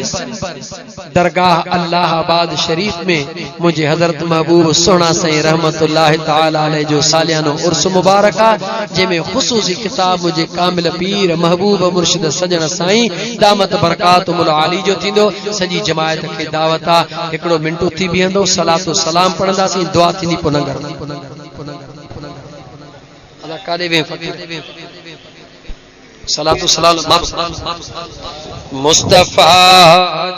दरगाह अल्लाहाबाद शरीफ में मुझे हजरत महबूब सोना साईं रहमतुल्लाहि ताला अलैहि जो सालियानो उर्स मुबारक आहे, जंहिंमें ख़ुसूसी खिताब मुझे कामिल पीर महबूब मुर्शिद सजण साईं दामत बरकातुहुल आली जो थींदो। सॼी जमायत खे दावत आहे। हिकिड़ो मिंटू थी बीहंदो, सलातो सलाम पढ़ंदासीं, दुआ थींदी, पोइ नंगर अल्लाह काॾे वे फ़कीर सलातो सलाम मुस्तफा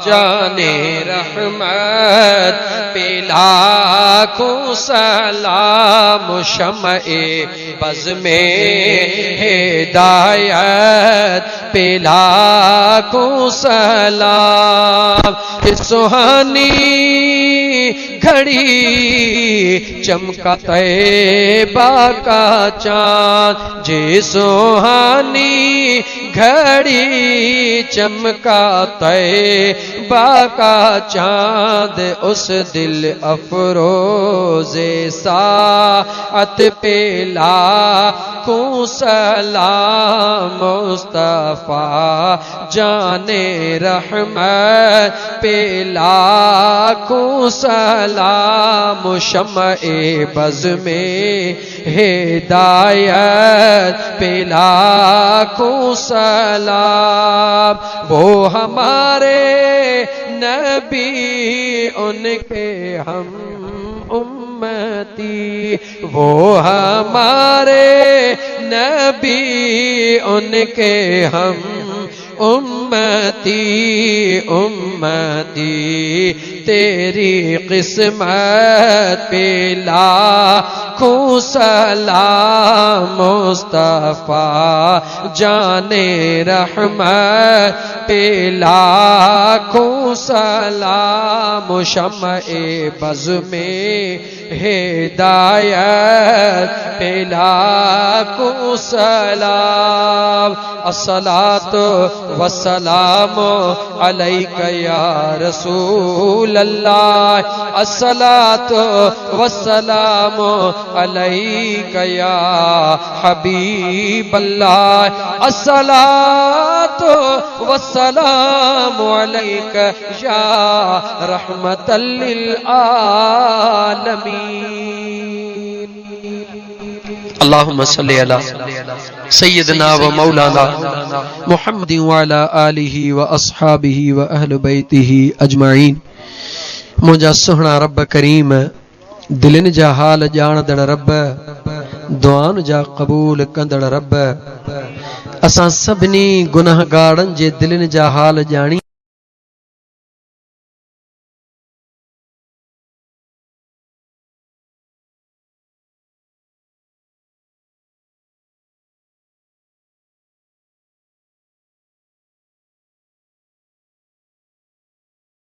जाने रहमत पे लाखों सलाम, शम्ए बज़ में हिदायत पे लाखों सलाम। सुहानी घड़ी चमका तैबा का चाँद, जे सुहानी घड़ी चमका तैबा का चाँद, उस दिल अफरोज़े साअत पे लाखों सलाम। मुस्तफा जाने रहमत पे लाखों सलाम, शम्ए बज़ में हिदायत पे लाखों सलाम। वो हमारे नबी उनके हम उम्मती, वो हमारे नबी उनके हम उम्मती, उम्मती तेरी किस्मत पे लाखों सलाम। मुस्तफा जाने रहमत पे लाखों सलाम, शम्ए बज़ में हिदायत पे लाखों सलाम। अस्सलातु वस्सलामु अलैका या रसूल अल्लाह, अस्सलातु वस्सलामु अलैका या हबीब अल्लाह, अस्सलातु वस्सलामु अलैका या रहमतल लिल आलमीन। अल्लाहुम्मा सल्लि अला सय्यदना व मौलाना मुहम्मदिन व अला आलिहि व अस्हाबिहि व अहल बैतिहि अजमाइन। मुंहिंजा सुहिणा रब करीम, दिलनि जा हाल ॼाणदड़ रब, दुआन जा क़बूल कंदड़ रब, असां सभिनी गुनाहगारनि जे दिलनि जा हाल ॼाणी